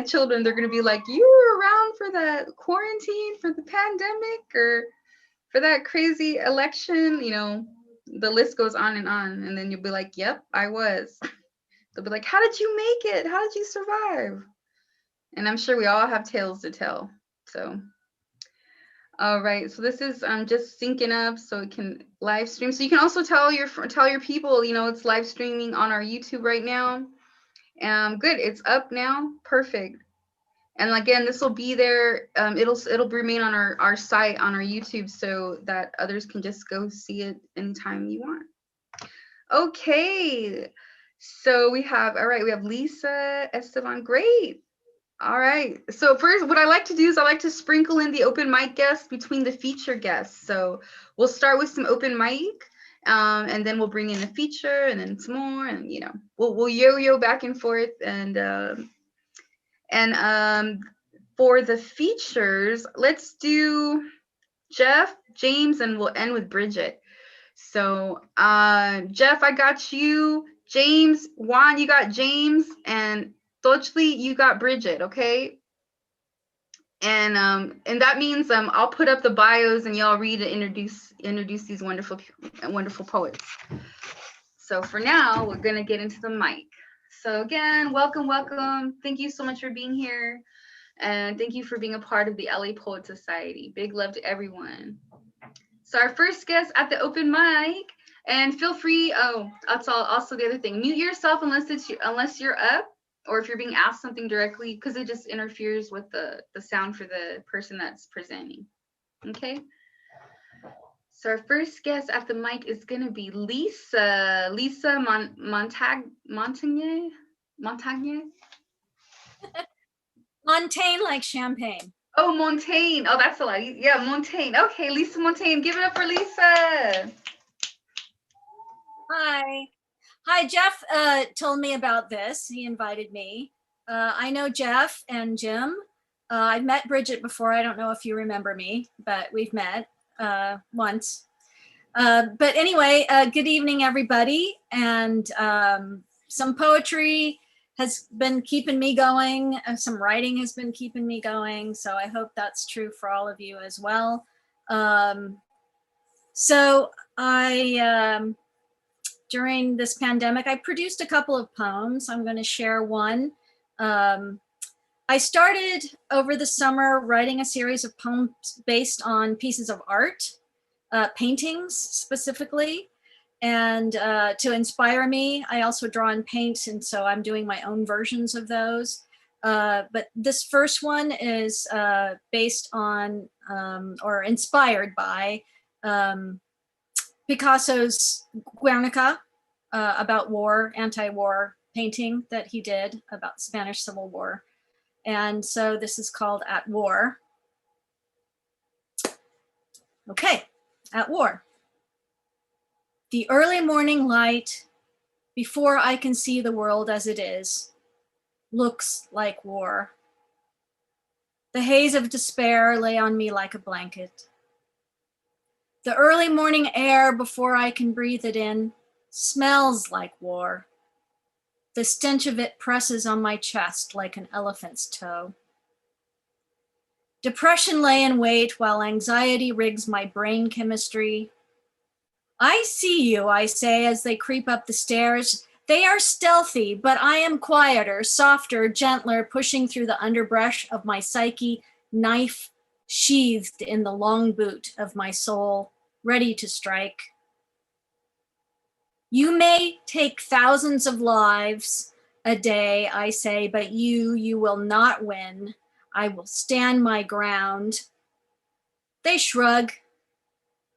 children, they're going to be like, you were around for that quarantine, for the pandemic, or for that crazy election. The list goes on and on. And then you'll be like, yep, I was. They'll be like, how did you make it? How did you survive? And I'm sure we all have tales to tell. So, all right. So this is just syncing up so it can live stream. So you can also tell your people, it's live streaming on our YouTube right now. Good. It's up now. Perfect. And again, this will be there. It'll remain on our site on our YouTube so that others can just go see it anytime you want. Okay. So we have Lisa Esteban. Great. All right. So first, what I like to do is I like to sprinkle in the open mic guests between the feature guests. So we'll start with some open mic, and then we'll bring in a feature, and then some more, and we'll yo-yo back and forth. And for the features, let's do Jeff, James, and we'll end with Bridget. So Jeff, I got you. James, Juan, you got James, and Tochli, you got Bridget, okay? And that means I'll put up the bios and y'all read and introduce these wonderful poets. So for now, we're gonna get into the mic. So again, welcome. Thank you so much for being here, and thank you for being a part of the LA Poet Society. Big love to everyone. So our first guest at the open mic, and feel free. Oh, that's also the other thing. Mute yourself unless you're up, or if you're being asked something directly, because it just interferes with the sound for the person that's presenting. Okay. So our first guest at the mic is gonna be Lisa Montagne. Montaigne, like champagne. Oh, Montaigne. Oh, that's a lot. Yeah, Montaigne. Okay, Lisa Montaigne. Give it up for Lisa. Hi, Jeff told me about this. He invited me. I know Jeff and Jim. I've met Bridget before. I don't know if you remember me, but we've met once. But anyway, good evening, everybody. And some poetry has been keeping me going. Some writing has been keeping me going. So I hope that's true for all of you as well. So during this pandemic, I produced a couple of poems. I'm going to share one. I started over the summer writing a series of poems based on pieces of art, paintings specifically, and to inspire me. I also draw and paint, and so I'm doing my own versions of those. But this first one is based on or inspired by Picasso's Guernica, about war, anti-war painting that he did about the Spanish Civil War. And so this is called At War. Okay, At War. The early morning light, before I can see the world as it is, looks like war. The haze of despair lay on me like a blanket. The early morning air, before I can breathe it in, smells like war. The stench of it presses on my chest like an elephant's toe. Depression lay in wait while anxiety rigs my brain chemistry. I see you, I say as they creep up the stairs. They are stealthy, but I am quieter, softer, gentler, pushing through the underbrush of my psyche, knife sheathed in the long boot of my soul, ready to strike. You may take thousands of lives a day, I say, but you will not win. I will stand my ground. They shrug.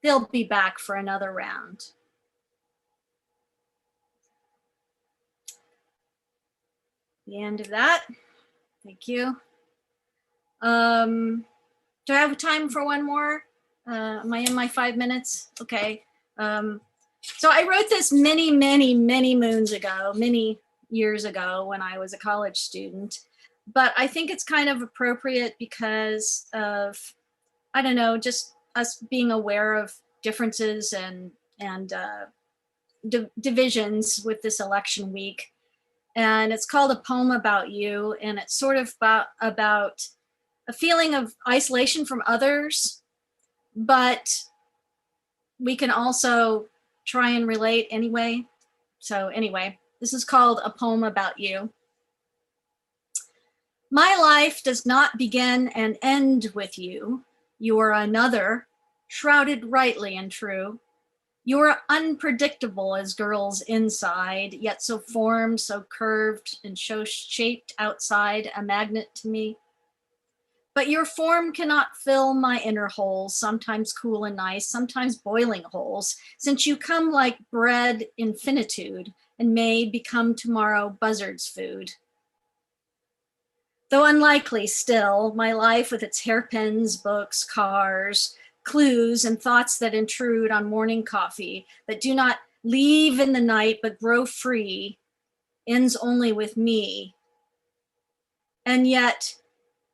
They'll be back for another round. The end of that. Thank you. Do I have time for one more? Am I in my 5 minutes? Okay. So I wrote this many moons ago, many years ago when I was a college student, but I think it's kind of appropriate because of, I don't know, just us being aware of differences and divisions with this election week. and it's called A Poem About You, and it's sort of about a feeling of isolation from others, but we can also try and relate anyway. So anyway, this is called A Poem About You. My life does not begin and end with you. You are another, shrouded rightly and true. You are unpredictable as girls inside, yet so formed, so curved, and so shaped outside, a magnet to me. But your form cannot fill my inner holes, sometimes cool and nice, sometimes boiling holes, since you come like bread in finitude and may become tomorrow buzzard's food. Though unlikely still, my life with its hairpins, books, cars, clues, and thoughts that intrude on morning coffee, that do not leave in the night but grow free, ends only with me. And yet,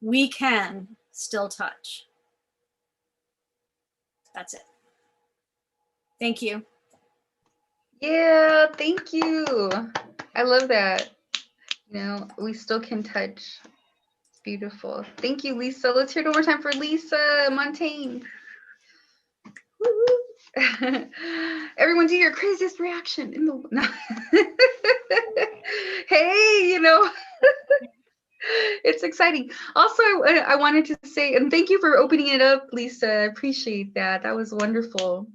we can still touch. That's it. Thank you. Yeah, thank you. I love that. You know, we still can touch. It's beautiful. Thank you, Lisa. Let's hear it one more time for Lisa Montaigne. Everyone, do your craziest reaction in the. No. Hey, you know. It's exciting. Also, I wanted to say, and thank you for opening it up, Lisa. I appreciate that. That was wonderful.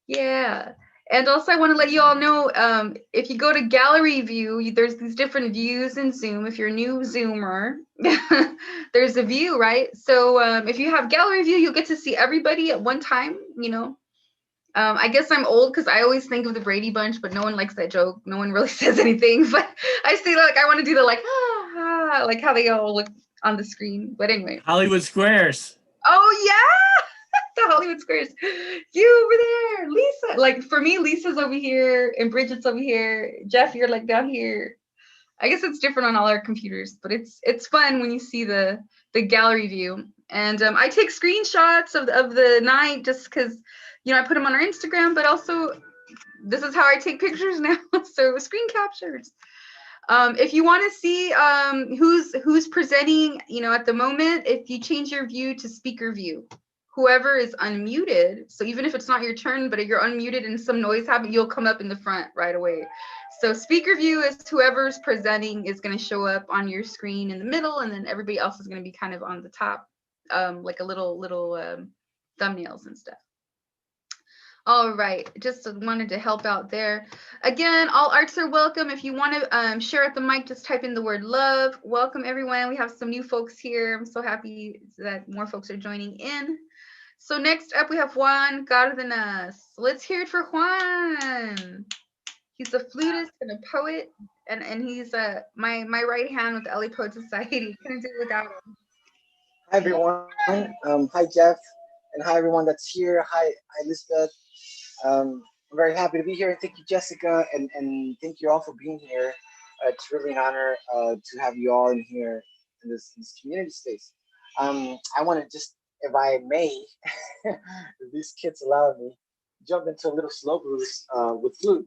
Yeah. And also, I want to let you all know, if you go to gallery view, there's these different views in Zoom. If you're a new Zoomer, there's a view, right? So if you have gallery view, you'll get to see everybody at one time, you know. I guess I'm old because I always think of the Brady Bunch, but no one likes that joke. No one really says anything. But I see, like, I want to do the like, like how they all look on the screen. But anyway. Hollywood Squares. Oh yeah, the Hollywood Squares. You over there, Lisa. Like for me, Lisa's over here and Bridget's over here. Jeff, you're like down here. I guess it's different on all our computers, but it's fun when you see the gallery view. And I take screenshots of the night just because, you know, I put them on our Instagram, but also this is how I take pictures now. So screen captures. If you want to see who's presenting, you know, at the moment, if you change your view to speaker view, whoever is unmuted, so even if it's not your turn, but if you're unmuted and some noise happens, you'll come up in the front right away. So speaker view is whoever's presenting is going to show up on your screen in the middle, and then everybody else is going to be kind of on the top, like a little thumbnails and stuff. All right, just wanted to help out there. Again, all arts are welcome. If you want to share at the mic, just type in the word love. Welcome, everyone. We have some new folks here. I'm so happy that more folks are joining in. So next up, we have Juan Cardenas. Let's hear it for Juan. He's a flutist and a poet, and he's my right hand with the LA Poet Society. Couldn't do it without him. Hi, everyone. Hi, Jeff. And hi, everyone that's here. Hi, Elizabeth. I'm very happy to be here. Thank you, Jessica, and thank you all for being here. It's really an honor to have you all in here in this community space. I want to just, if I may, if these kids allow me, jump into a little slow blues with flute.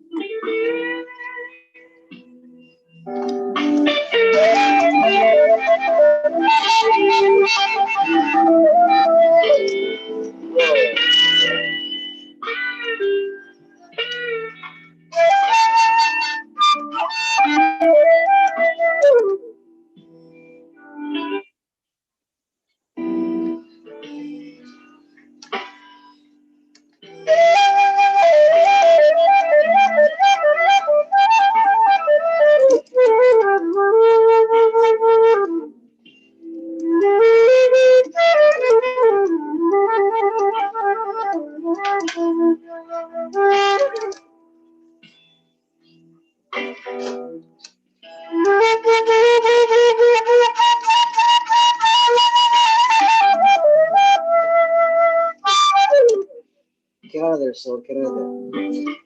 Get out of there, soul. Get out of there.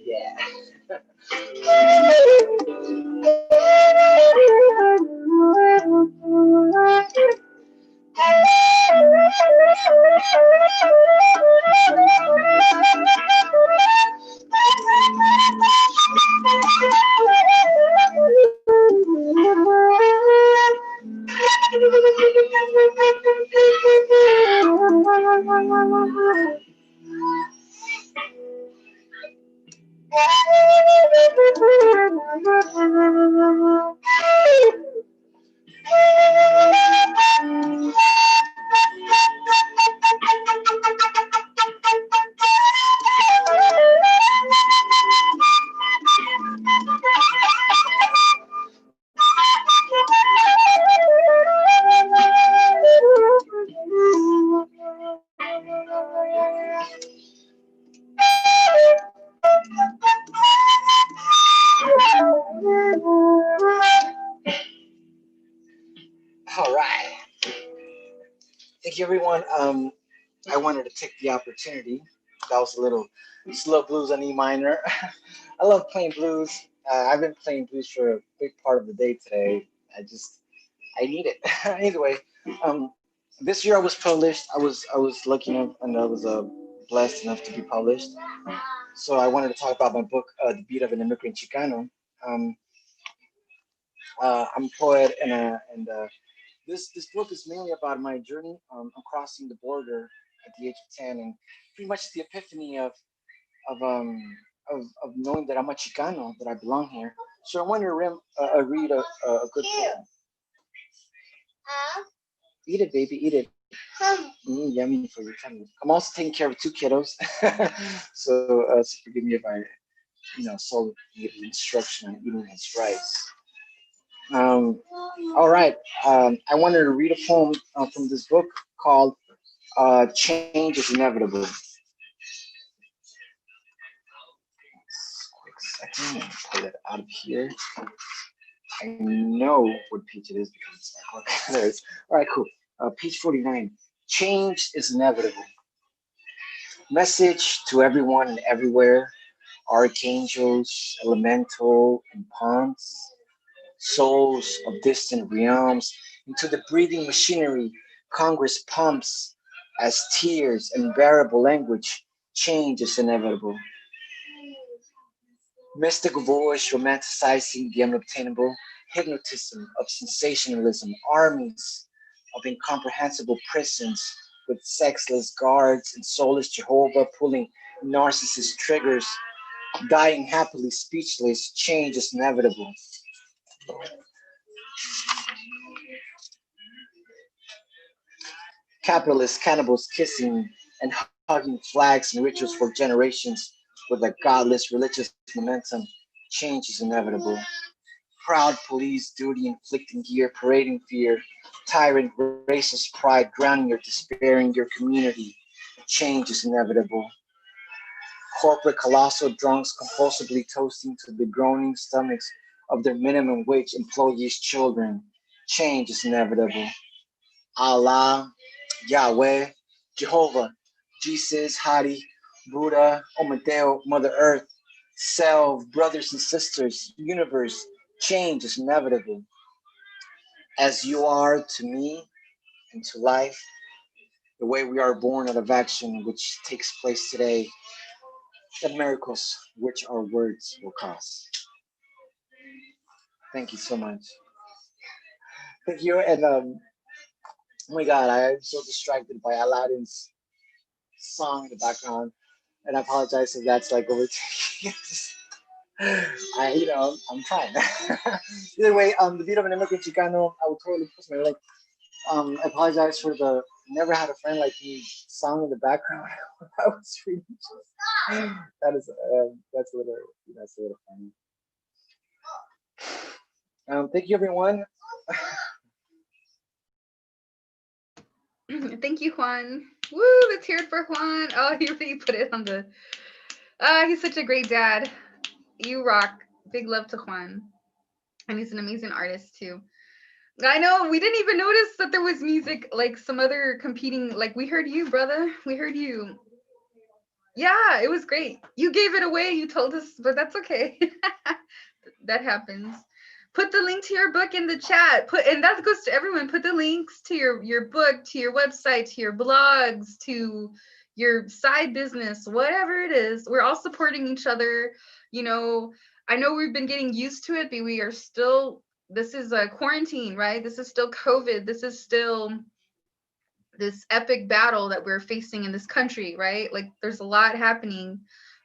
Yeah. All right. Thank you, everyone. I wanted to take the opportunity. That was a little slow blues on E minor. I love playing blues. I've been playing blues for a big part of the day today. I need it. Anyway, um, this year I was published. I was lucky enough and I was blessed enough to be published. So I wanted to talk about my book, The Beat of an Immigrant Chicano. Um, I'm a poet, and this book is mainly about my journey on crossing the border at the age of 10, and pretty much the epiphany of um of knowing that I'm a Chicano, that I belong here. So I wanted to read a good poem. Eat it, baby, eat it. Yummy for your tummy. I'm also taking care of two kiddos, so forgive me if I, so give the instruction on eating his rice. Um, all right. I wanted to read a poem from this book called "Change is Inevitable." Quick second, let me pull it out of here. I know what page it is because it's my book. There it is. All right, cool. Page 49. Change is inevitable. Message to everyone and everywhere. Archangels, elemental, and pawns. Souls of distant realms, into the breathing machinery Congress pumps as tears and bearable language. Change is inevitable. Mystic voice romanticizing the unobtainable, hypnotism of sensationalism, armies of incomprehensible prisons with sexless guards and soulless Jehovah pulling narcissist triggers, dying happily speechless. Change is inevitable. Capitalist cannibals kissing and hugging flags and rituals for generations with a godless religious momentum. Change is inevitable. Proud police duty inflicting gear, parading fear, tyrant racist pride drowning your despair in your community. Change is inevitable. Corporate colossal drunks compulsively toasting to the groaning stomachs of their minimum wage employees' children. Change is inevitable. Allah, Yahweh, Jehovah, Jesus, Hari, Buddha, Omadeo, Mother Earth, self, brothers and sisters, universe, change is inevitable. As you are to me and to life, the way we are born out of action, which takes place today, the miracles which our words will cause. Thank you so much. Thank you. And oh my God, I am so distracted by Aladdin's song in the background, and I apologize if that's like overtaking. I'm trying. Either way, the beat of an immigrant Chicano, I would totally post my link. I apologize for the "Never Had a Friend Like Me" song in the background. I was reading. That's a little funny. Thank you, everyone. Thank you, Juan. Woo, let's hear it for Juan. Oh, he really put it on the. He's such a great dad. You rock. Big love to Juan. And he's an amazing artist too. I know we didn't even notice that there was music, like some other competing. Like we heard you, brother. We heard you. Yeah, it was great. You gave it away. You told us, but that's okay. That happens. Put the link to your book in the chat. Put and that goes to everyone. Put the links to your book, to your website, to your blogs, to your side business, whatever it is. We're all supporting each other. You know, I know we've been getting used to it, but we are still. This is a quarantine, right? This is still COVID. This is still this epic battle that we're facing in this country, right? Like there's a lot happening.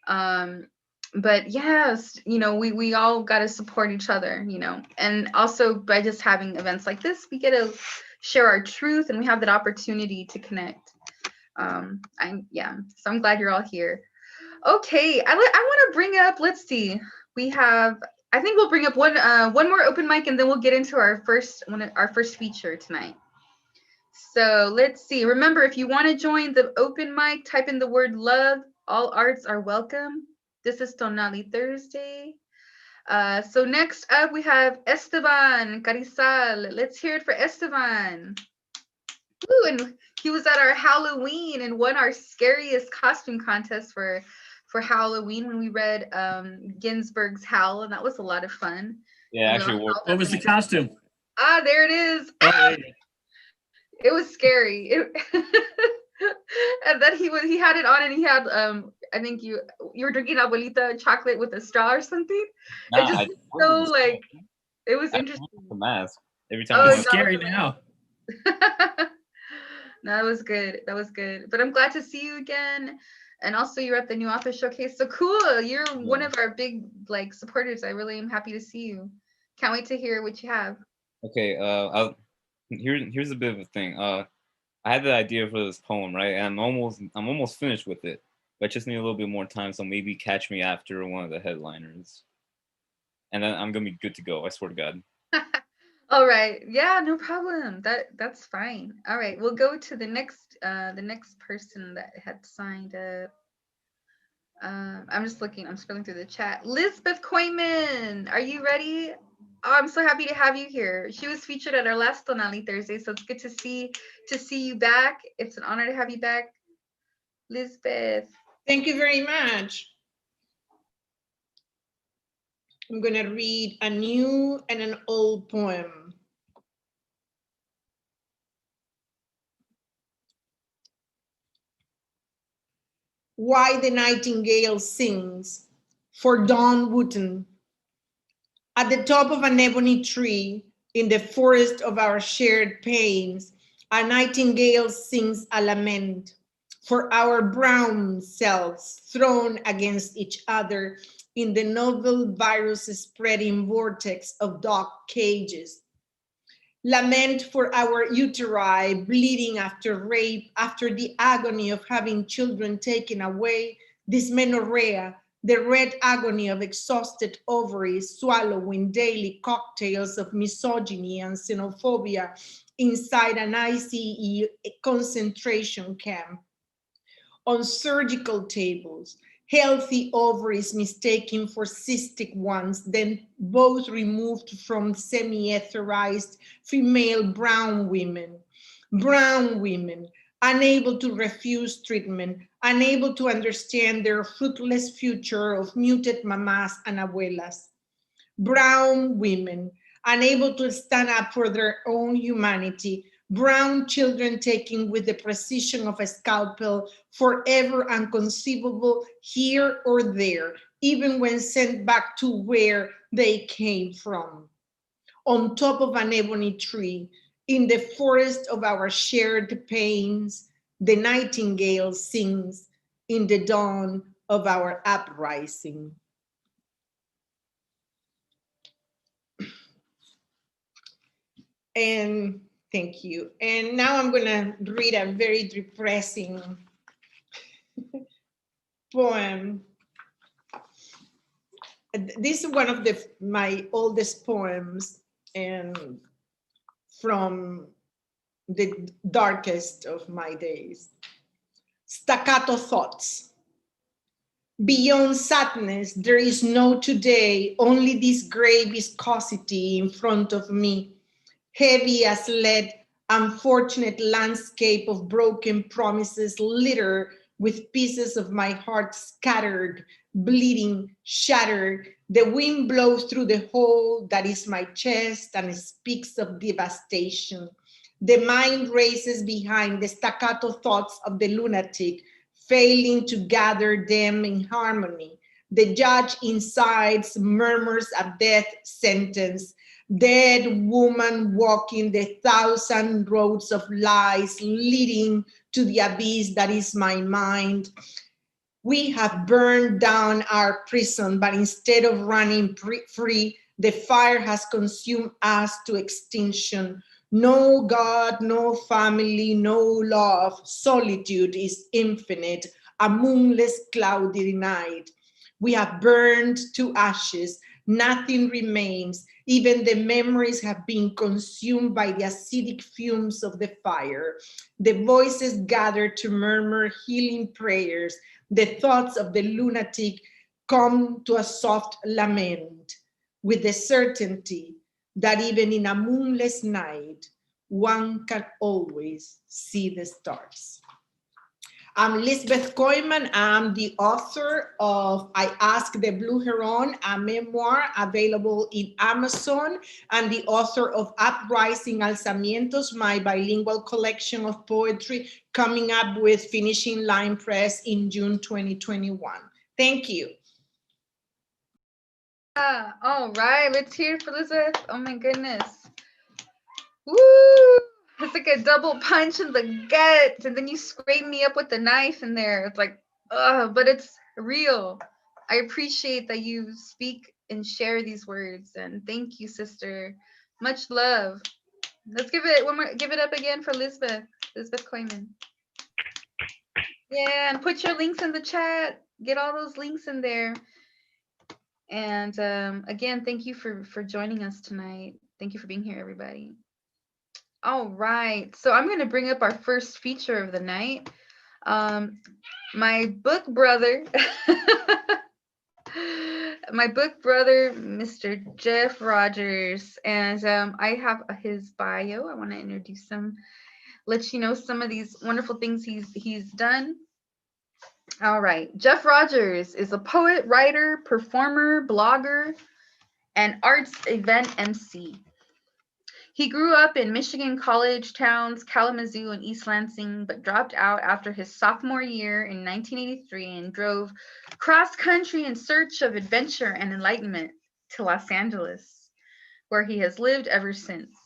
Um, But yes, we all got to support each other, and also by just having events like this, we get to share our truth, and we have that opportunity to connect. So I'm glad you're all here. Okay, I want to bring up. Let's see, we have. I think we'll bring up one more open mic, and then we'll get into our first feature tonight. So let's see. Remember, if you want to join the open mic, type in the word love. All arts are welcome. This is Tonalli Thursday. So next up, we have Esteban Carizal. Let's hear it for Esteban. Woo, and he was at our Halloween and won our scariest costume contest for Halloween when we read Ginsberg's Howl, and that was a lot of fun. Yeah, And actually, What was the costume? there it is. Oh, It was scary. And then he had it on, and he had I think you were drinking abuelita chocolate with a straw or something. It just so like it was interesting. The mask every time. Oh, it's scary now. No, that was good. That was good. But I'm glad to see you again. And also you're at the new author showcase. So cool. You're one of our big supporters. I really am happy to see you. Can't wait to hear what you have. Okay, here's a bit of a thing. I had the idea for this poem, right? And I'm almost finished with it. But I just need a little bit more time, so maybe catch me after one of the headliners. And then I'm gonna be good to go, I swear to God. All right. Yeah, no problem. That's fine. All right. We'll go to the next person that had signed up. I'm just looking. I'm scrolling through the chat. Lisbeth Koyman, are you ready? Oh, I'm so happy to have you here. She was featured at our last Tonali Thursday, so it's good to see you back. It's an honor to have you back, Lisbeth. Thank you very much. I'm going to read a new and an old poem. Why the Nightingale Sings, for Dawn Wooten. At the top of an ebony tree, in the forest of our shared pains, a nightingale sings a lament for our brown selves thrown against each other in the novel virus spreading vortex of dark cages. Lament for our uteri bleeding after rape, after the agony of having children taken away, dysmenorrhea, the red agony of exhausted ovaries swallowing daily cocktails of misogyny and xenophobia inside an ICE concentration camp. On surgical tables, healthy ovaries mistaken for cystic ones, then both removed from semi-etherized female brown women, unable to refuse treatment, unable to understand their fruitless future of muted mamas and abuelas. Brown women, unable to stand up for their own humanity, brown children taken with the precision of a scalpel, forever unconceivable here or there, even when sent back to where they came from. On top of an ebony tree, in the forest of our shared pains, the nightingale sings in the dawn of our uprising. And thank you. And now I'm going to read a very depressing poem. This is one of my oldest poems and from the darkest of my days. Staccato thoughts. Beyond sadness, there is no today, only this gray viscosity in front of me, heavy as lead, unfortunate landscape of broken promises littered with pieces of my heart scattered, bleeding, shattered. The wind blows through the hole that is my chest and speaks of devastation. The mind races behind the staccato thoughts of the lunatic, failing to gather them in harmony. The judge inside murmurs a death sentence. Dead woman walking the thousand roads of lies leading to the abyss that is my mind. We have burned down our prison, but instead of running free, the fire has consumed us to extinction. No God, no family, no love. Solitude is infinite, a moonless, cloudy night. We have burned to ashes. Nothing remains. Even the memories have been consumed by the acidic fumes of the fire. The voices gather to murmur healing prayers. The thoughts of the lunatic come to a soft lament, with the certainty that even in a moonless night, one can always see the stars. I'm Lisbeth Koyman. I'm the author of I Ask the Blue Heron, a memoir available in Amazon, and the author of Uprising Alzamientos, my bilingual collection of poetry, coming up with Finishing Line Press in June 2021. Thank you. All right, let's hear it for Elizabeth. Oh my goodness. Woo! It's like a double punch in the gut, and then you scrape me up with the knife in there. It's like, but it's real. I appreciate that you speak and share these words, and thank you, sister. Much love. Let's give it one more. Give it up again for Lisbeth Koyman. Yeah, and put your links in the chat. Get all those links in there. And again, thank you for joining us tonight. Thank you for being here, everybody. All right, so I'm going to bring up our first feature of the night. My book brother, Mr. Jeff Rogers, and I have his bio. I want to introduce him, let you know some of these wonderful things he's done. All right, Jeff Rogers is a poet, writer, performer, blogger, and arts event MC. He grew up in Michigan college towns Kalamazoo and East Lansing, but dropped out after his sophomore year in 1983 and drove cross-country in search of adventure and enlightenment to Los Angeles, where he has lived ever since.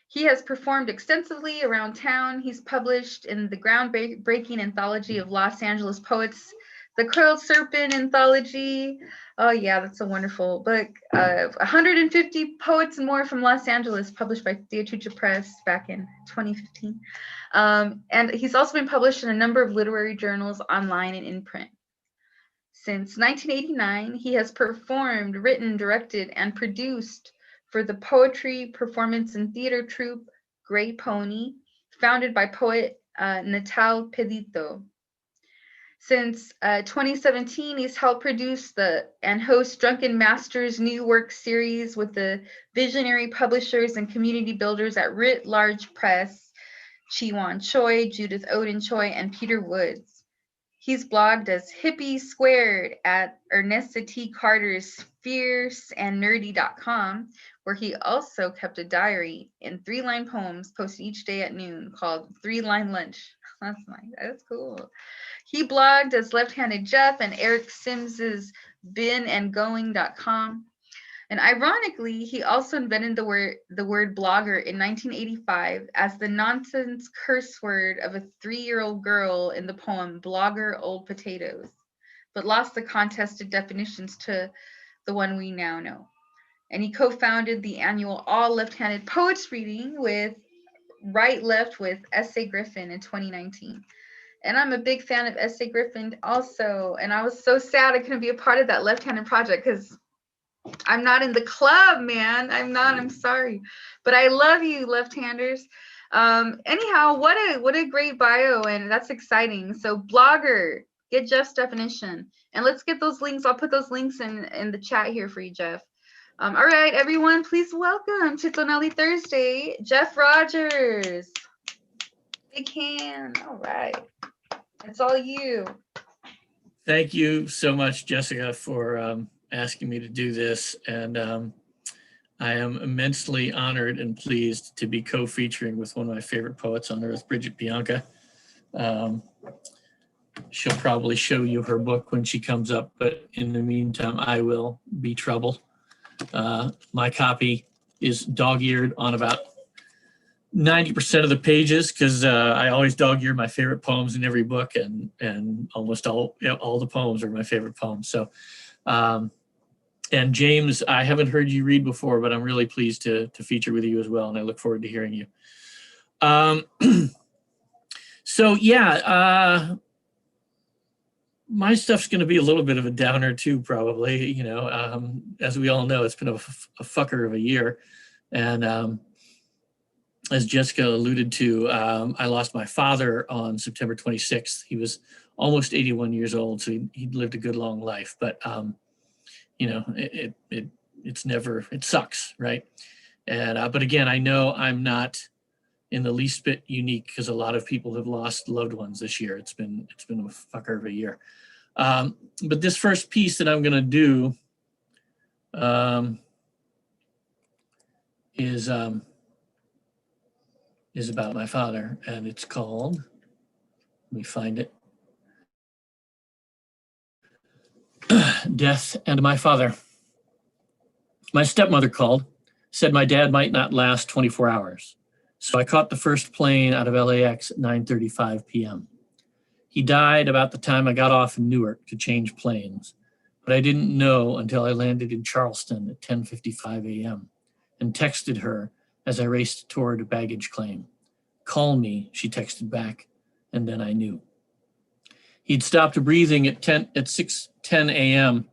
He has performed extensively around town. He's published in the groundbreaking anthology of Los Angeles poets, the Curled Serpent Anthology. Oh yeah, that's a wonderful book. 150 poets and more from Los Angeles, published by Theatucha Press back in 2015. And he's also been published in a number of literary journals online and in print. Since 1989, he has performed, written, directed, and produced for the poetry, performance, and theater troupe Gray Pony, founded by poet Natal Pedito. Since 2017, he's helped produce and host Drunken Masters New Work series with the visionary publishers and community builders at Writ Large Press, Chi-Wan Choi, Judith Odin Choi, and Peter Woods. He's blogged as Hippie Squared at Ernesta T. Carter's fierceandnerdy.com, where he also kept a diary in 3-line poems posted each day at noon called 3-Line Lunch. That's nice. That's cool. He blogged as Left-Handed Jeff and Eric Sims's binandgoing.com. And ironically, he also invented the word blogger in 1985 as the nonsense curse word of a 3-year-old girl in the poem Blogger Old Potatoes, but lost the contested definitions to the one we now know. And he co-founded the annual All Left-Handed Poets Reading with Right Left with S.A. Griffin in 2019. And I'm a big fan of S.A. Griffin also. And I was so sad I couldn't be a part of that Left-Handed project because I'm not in the club, man. I'm sorry. But I love you, left-handers. Anyhow, what a great bio, and that's exciting. So blogger, get Jeff's definition. And let's get those links. I'll put those links in the chat here for you, Jeff. All right, everyone, please welcome to Tonalli Thursday, Jeff Rogers. Big hand. All right. It's all you. Thank you so much, Jessica, for asking me to do this. And I am immensely honored and pleased to be co-featuring with one of my favorite poets on earth, Bridget Bianca. She'll probably show you her book when she comes up, but in the meantime, I will be trouble. My copy is dog-eared on about 90% of the pages, because I always dog ear my favorite poems in every book, and almost all the poems are my favorite poems. So, and James, I haven't heard you read before, but I'm really pleased to feature with you as well, and I look forward to hearing you. So yeah, my stuff's going to be a little bit of a downer too, probably. You know, as we all know, it's been a fucker of a year, and as Jessica alluded to, I lost my father on September 26th. He was almost 81 years old, so he'd lived a good long life. But you know, it's never, it sucks, right? And but again, I know I'm not in the least bit unique, because a lot of people have lost loved ones this year. It's been a fucker of a year. But this first piece that I'm going to do is about my father, and it's called, let me find it, Death and My Father. My stepmother called, said my dad might not last 24 hours. So I caught the first plane out of LAX at 9:35 p.m. He died about the time I got off in Newark to change planes, but I didn't know until I landed in Charleston at 10:55 a.m. and texted her as I raced toward baggage claim. Call me, she texted back, and then I knew. He'd stopped breathing at 6:10 a.m.,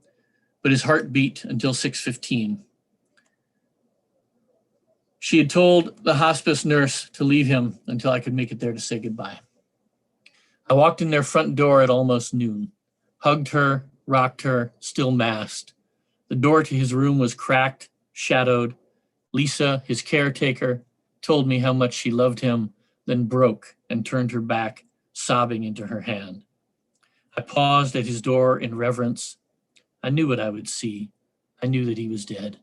but his heart beat until 6:15. She had told the hospice nurse to leave him until I could make it there to say goodbye. I walked in their front door at almost noon, hugged her, rocked her, still masked. The door to his room was cracked, shadowed. Lisa, his caretaker, told me how much she loved him, then broke and turned her back, sobbing into her hand. I paused at his door in reverence. I knew what I would see. I knew that he was dead.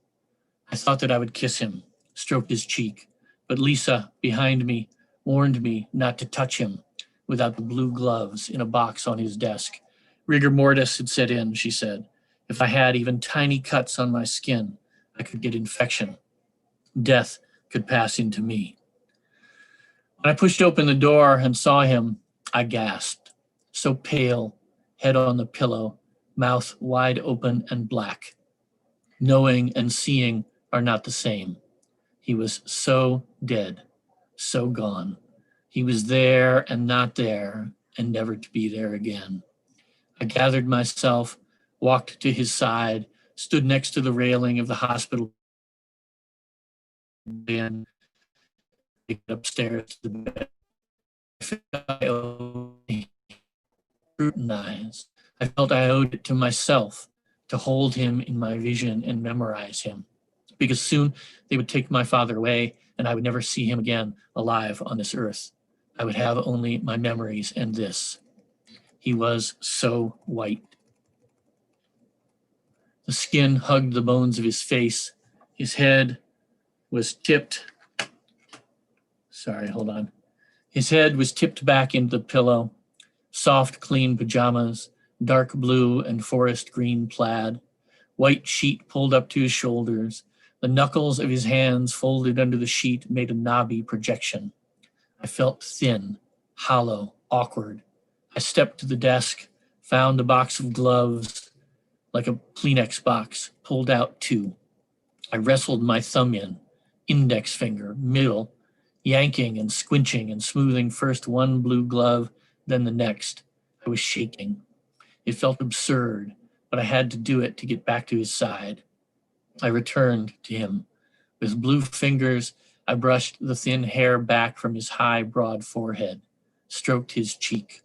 I thought that I would kiss him, stroke his cheek, but Lisa, behind me, warned me not to touch him without the blue gloves in a box on his desk. Rigor mortis had set in, she said. If I had even tiny cuts on my skin, I could get infection. Death could pass into me. When I pushed open the door and saw him, I gasped. So pale, head on the pillow, mouth wide open and black. Knowing and seeing are not the same. He was so dead, so gone. He was there and not there, and never to be there again. I gathered myself, walked to his side, stood next to the railing of the hospital, and upstairs to the bed. I scrutinized. I felt I owed it to myself to hold him in my vision and memorize him, because soon they would take my father away and I would never see him again alive on this earth. I would have only my memories and this. He was so white. The skin hugged the bones of his face. His head was tipped. His head was tipped back into the pillow. Soft, clean pajamas, dark blue and forest green plaid, white sheet pulled up to his shoulders. The knuckles of his hands folded under the sheet made a knobby projection. I felt thin, hollow, awkward. I stepped to the desk, found a box of gloves, like a Kleenex box, pulled out two. I wrestled my thumb in, index finger, middle, yanking and squinching and smoothing first one blue glove, then the next. I was shaking. It felt absurd, but I had to do it to get back to his side. I returned to him. With blue fingers, I brushed the thin hair back from his high, broad forehead, stroked his cheek.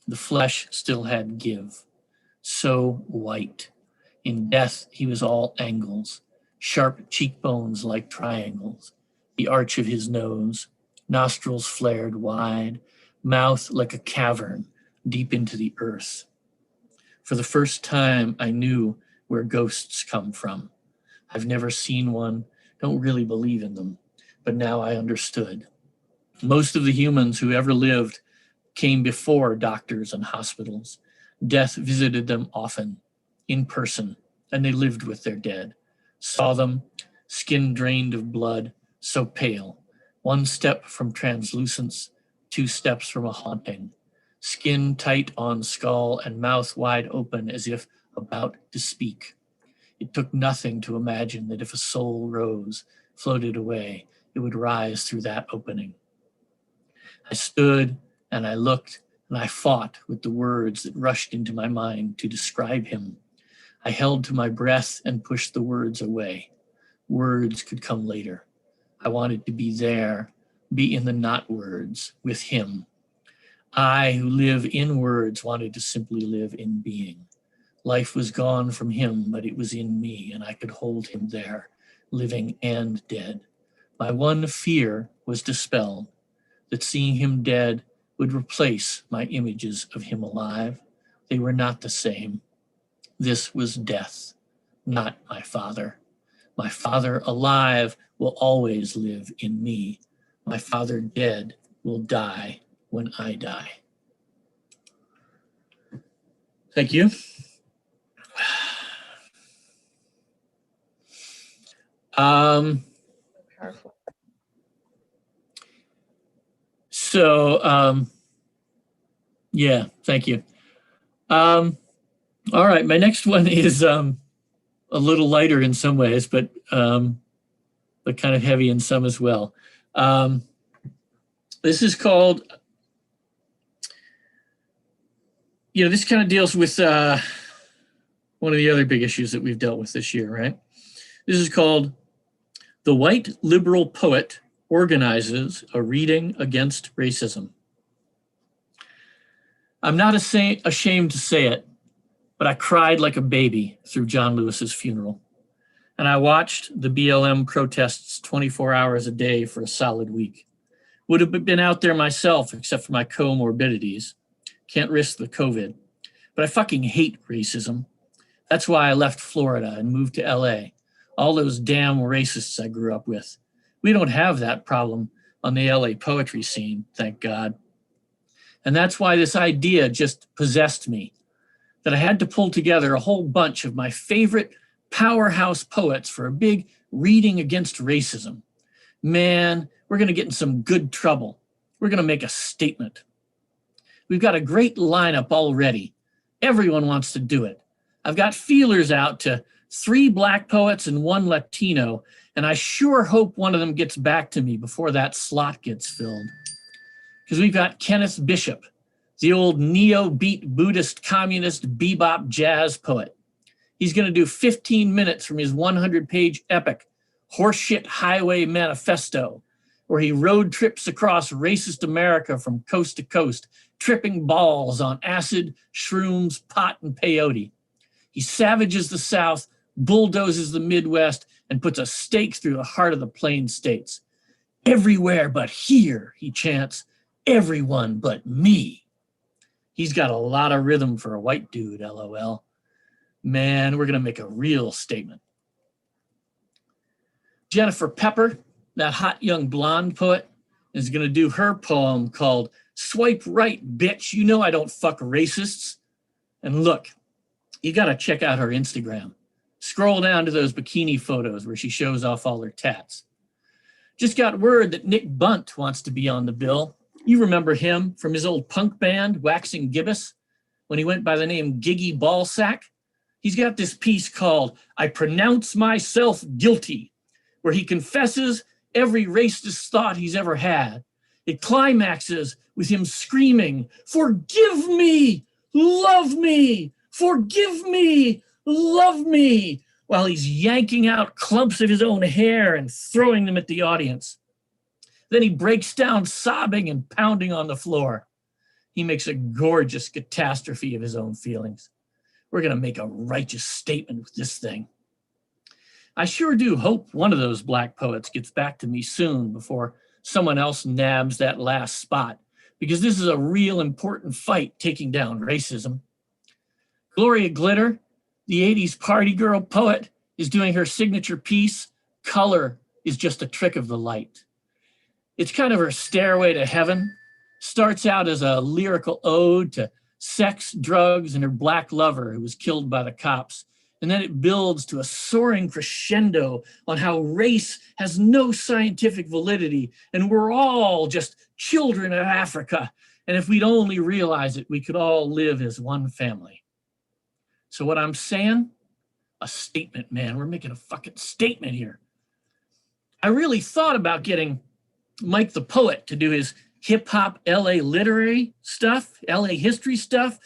The flesh still had give. So white. In death, he was all angles, sharp cheekbones like triangles, the arch of his nose, nostrils flared wide, mouth like a cavern deep into the earth. For the first time, I knew where ghosts come from. I've never seen one, don't really believe in them, but now I understood. Most of the humans who ever lived came before doctors and hospitals. Death visited them often, in person, and they lived with their dead. Saw them, skin drained of blood, so pale, 1 step from translucence, 2 steps from a haunting. Skin tight on skull and mouth wide open as if about to speak. It took nothing to imagine that if a soul rose, floated away, it would rise through that opening. I stood and I looked and I fought with the words that rushed into my mind to describe him. I held to my breath and pushed the words away. Words could come later. I wanted to be there, be in the not words with him. I, who live in words, wanted to simply live in being. Life was gone from him, but it was in me, and I could hold him there, living and dead. My one fear was dispelled, that seeing him dead would replace my images of him alive. They were not the same. This was death, not my father. My father alive will always live in me. My father dead will die when I die. Thank you. Powerful. So, yeah, thank you. All right, my next one is a little lighter in some ways, but kind of heavy in some as well. This is called, this kind of deals with one of the other big issues that we've dealt with this year, right? This is called The White Liberal Poet Organizes a Reading Against Racism. I'm not ashamed to say it, but I cried like a baby through John Lewis's funeral. And I watched the BLM protests 24 hours a day for a solid week. Would have been out there myself, except for my comorbidities. Can't risk the COVID. But I fucking hate racism. That's why I left Florida and moved to LA. All those damn racists I grew up with. We don't have that problem on the LA poetry scene, thank God. And that's why this idea just possessed me, that I had to pull together a whole bunch of my favorite powerhouse poets for a big reading against racism. Man, we're gonna get in some good trouble. We're gonna make a statement. We've got a great lineup already. Everyone wants to do it. I've got feelers out to 3 Black poets and 1 Latino, and I sure hope one of them gets back to me before that slot gets filled. Because we've got Kenneth Bishop, the old neo-beat Buddhist communist bebop jazz poet. He's gonna do 15 minutes from his 100-page epic, Horseshit Highway Manifesto, where he road trips across racist America from coast to coast, tripping balls on acid, shrooms, pot, and peyote. He savages the South, bulldozes the Midwest, and puts a stake through the heart of the Plain States. Everywhere but here, he chants, everyone but me. He's got a lot of rhythm for a white dude, LOL. Man, we're gonna make a real statement. Jennifer Pepper, that hot young blonde poet, is gonna do her poem called Swipe Right, Bitch, You Know I Don't Fuck Racists. And look, you gotta check out her Instagram. Scroll down to those bikini photos where she shows off all her tats. Just got word that Nick Bunt wants to be on the bill. You remember him from his old punk band, Waxing Gibbous, when he went by the name Giggy Ballsack. He's got this piece called I Pronounce Myself Guilty, where he confesses every racist thought he's ever had. It climaxes with him screaming, forgive me, love me, forgive me, love me, while he's yanking out clumps of his own hair and throwing them at the audience. Then he breaks down sobbing and pounding on the floor. He makes a gorgeous catastrophe of his own feelings. We're gonna make a righteous statement with this thing. I sure do hope one of those Black poets gets back to me soon before someone else nabs that last spot, because this is a real important fight taking down racism. Gloria Glitter, the 80s party girl poet, is doing her signature piece, Color is Just a Trick of the Light. It's kind of her stairway to heaven. Starts out as a lyrical ode to sex, drugs, and her Black lover who was killed by the cops, And then it builds to a soaring crescendo on how race has no scientific validity and we're all just children of Africa. And if we'd only realize it, we could all live as one family. So what I'm saying, a statement, man. We're making a fucking statement here. I really thought about getting Mike the Poet to do his hip hop LA literary stuff, LA history stuff,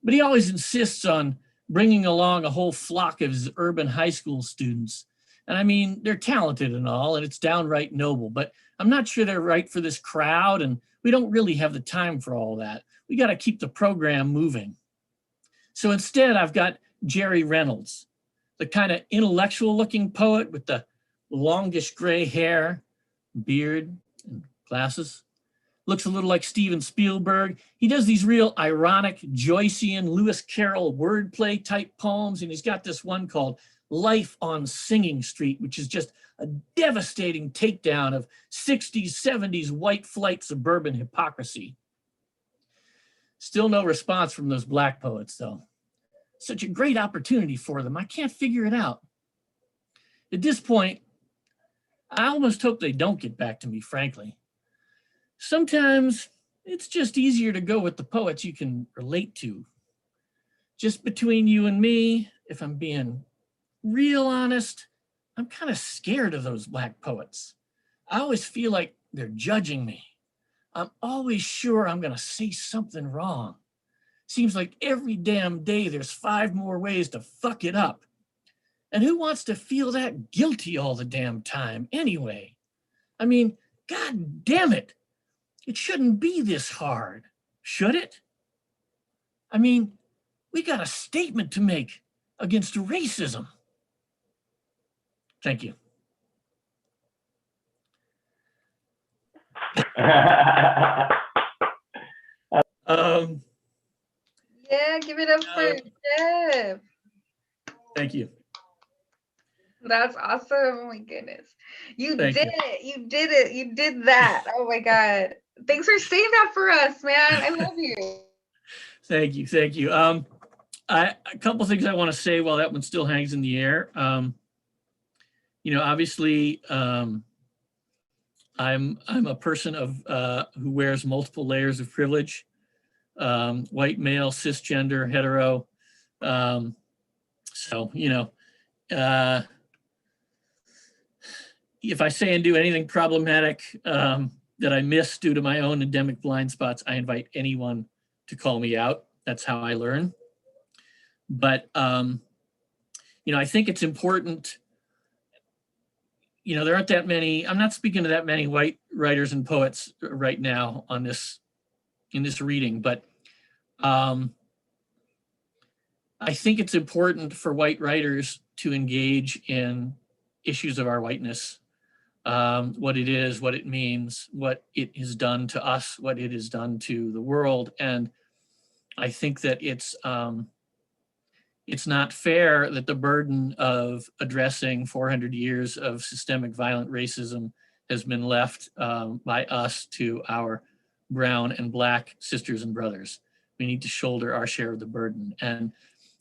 but he always insists on bringing along a whole flock of his urban high school students. And I mean, they're talented and all, and it's downright noble, but I'm not sure they're right for this crowd, and we don't really have the time for all that. We got to keep the program moving. So instead, I've got Jerry Reynolds, the kind of intellectual looking poet with the longish gray hair, beard, and glasses. Looks a little like Steven Spielberg. He does these real ironic Joycean Lewis Carroll wordplay type poems, and he's got this one called Life on Singing Street, which is just a devastating takedown of 60s, 70s white flight suburban hypocrisy. Still no response from those Black poets, though. Such a great opportunity for them. I can't figure it out. At this point, I almost hope they don't get back to me, frankly. Sometimes it's just easier to go with the poets you can relate to. Just between you and me, if I'm being real honest, I'm kind of scared of those Black poets. I always feel like they're judging me. I'm always sure I'm going to say something wrong. Seems like every damn day there's 5 more ways to fuck it up. And who wants to feel that guilty all the damn time anyway? I mean, God damn it. It shouldn't be this hard, should it? I mean, we got a statement to make against racism. Thank you. Yeah, give it up for Jeff. Thank you. That's awesome. Oh my goodness. You Thank did you. it. You did it. You did that. Oh my God. Thanks for saying that for us, man. I love you. Thank you. Thank you. A couple things I want to say while that one still hangs in the air. You know, obviously, I'm a person of who wears multiple layers of privilege. White male, cisgender, hetero. So, you know, if I say and do anything problematic that I miss due to my own endemic blind spots, I invite anyone to call me out. That's how I learn. But, you know, I think it's important, you know, there aren't that many, I'm not speaking to that many white writers and poets right now on this, in this reading, but I think it's important for white writers to engage in issues of our whiteness, what it is, what it means, what it has done to us, what it has done to the world. And I think that it's not fair that the burden of addressing 400 years of systemic violent racism has been left by us to our brown and Black sisters and brothers. We need to shoulder our share of the burden. And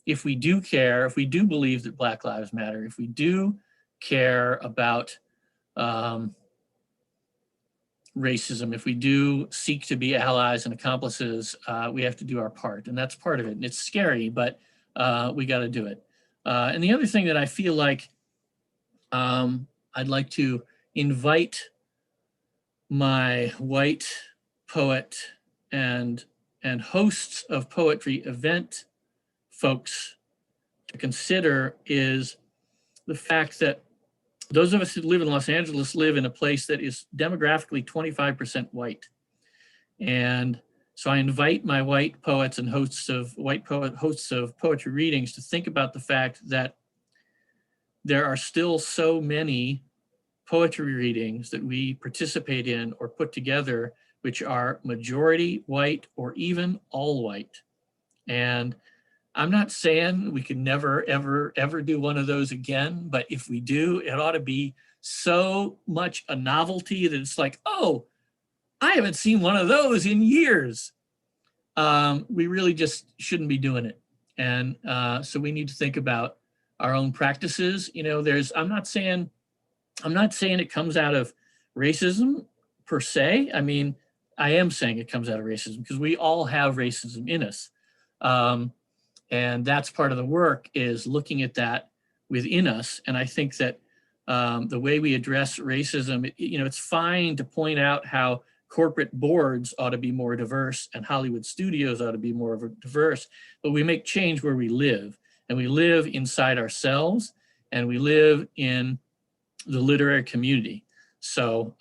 if we do care, if we do believe that Black Lives Matter, if we do care about racism, if we do seek to be allies and accomplices, we have to do our part. And that's part of it. And it's scary, but we got to do it. And the other thing that I feel like I'd like to invite my white poet and hosts of poetry event folks to consider is the fact that those of us who live in Los Angeles live in a place that is demographically 25% white. And so I invite my white poets and hosts of poetry readings to think about the fact that there are still so many poetry readings that we participate in or put together, which are majority white or even all white. And I'm not saying we could never, ever, ever do one of those again, but if we do, it ought to be so much a novelty that it's like, oh, I haven't seen one of those in years. We really just shouldn't be doing it. And so we need to think about our own practices. You know, I'm not saying it comes out of racism per se. I mean, I am saying it comes out of racism because we all have racism in us. And that's part of the work, is looking at that within us. And I think that the way we address racism, you know, it's fine to point out how corporate boards ought to be more diverse and Hollywood studios ought to be more diverse, but we make change where we live, and we live inside ourselves, and we live in the literary community. So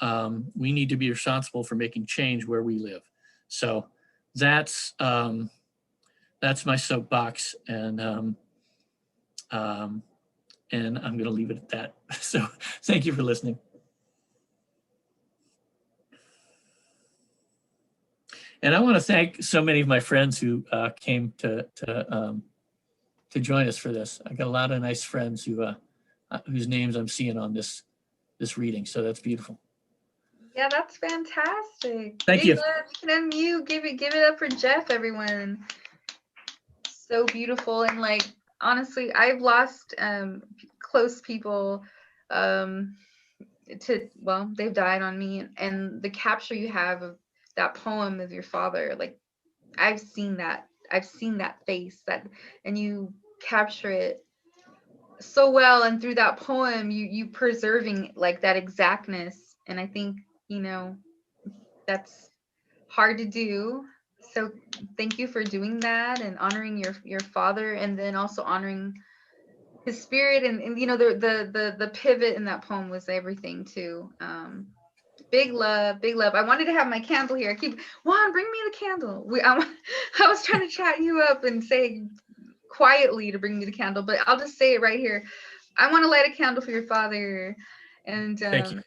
we need to be responsible for making change where we live. So that's my soapbox, and I'm going to leave it at that. So thank you for listening. And I want to thank so many of my friends who came to join us for this. I got a lot of nice friends whose names I'm seeing on this reading. So that's beautiful. Yeah, that's fantastic. Thank you. Love. You can unmute. Give it up for Jeff, everyone. So beautiful. And like, honestly, I've lost close people they've died on me, and the capture you have of that poem of your father, like I've seen that face, and you capture it so well, and through that poem you preserving like that exactness, and I think, you know, that's hard to do. So thank you for doing that and honoring your father, and then also honoring his spirit, and you know, the pivot in that poem was everything too. Big love, big love. I wanted to have my candle here. I keep, Juan, bring me the candle. I was trying to chat you up and say quietly to bring me the candle, but I'll just say it right here. I want to light a candle for your father. And thank you.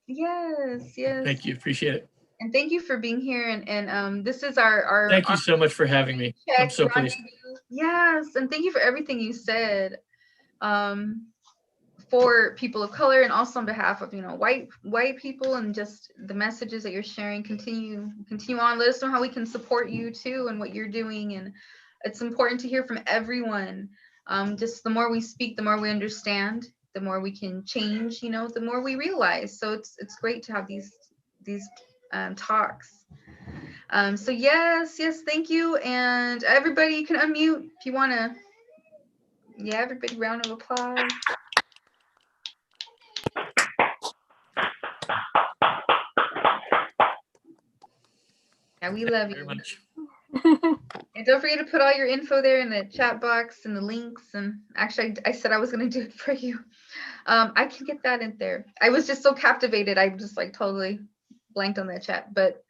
Yes. Thank you. Appreciate it. And thank you for being here. And this is our thank you so much for having me. I'm so pleased. Yes, and thank you for everything you said. For people of color, and also on behalf of, you know, white people, and just the messages that you're sharing. Continue on. Let us know how we can support you too and what you're doing. And it's important to hear from everyone. Just the more we speak, the more we understand, the more we can change, you know, the more we realize. So it's great to have these talks. So yes, thank you. And everybody, you can unmute if you want to. Yeah, everybody, round of applause. Yeah, we love you. Very much. And don't forget to put all your info there in the chat box and the links. And actually, I said I was going to do it for you. I can get that in there. I was just so captivated. I just like totally blanked on that chat. But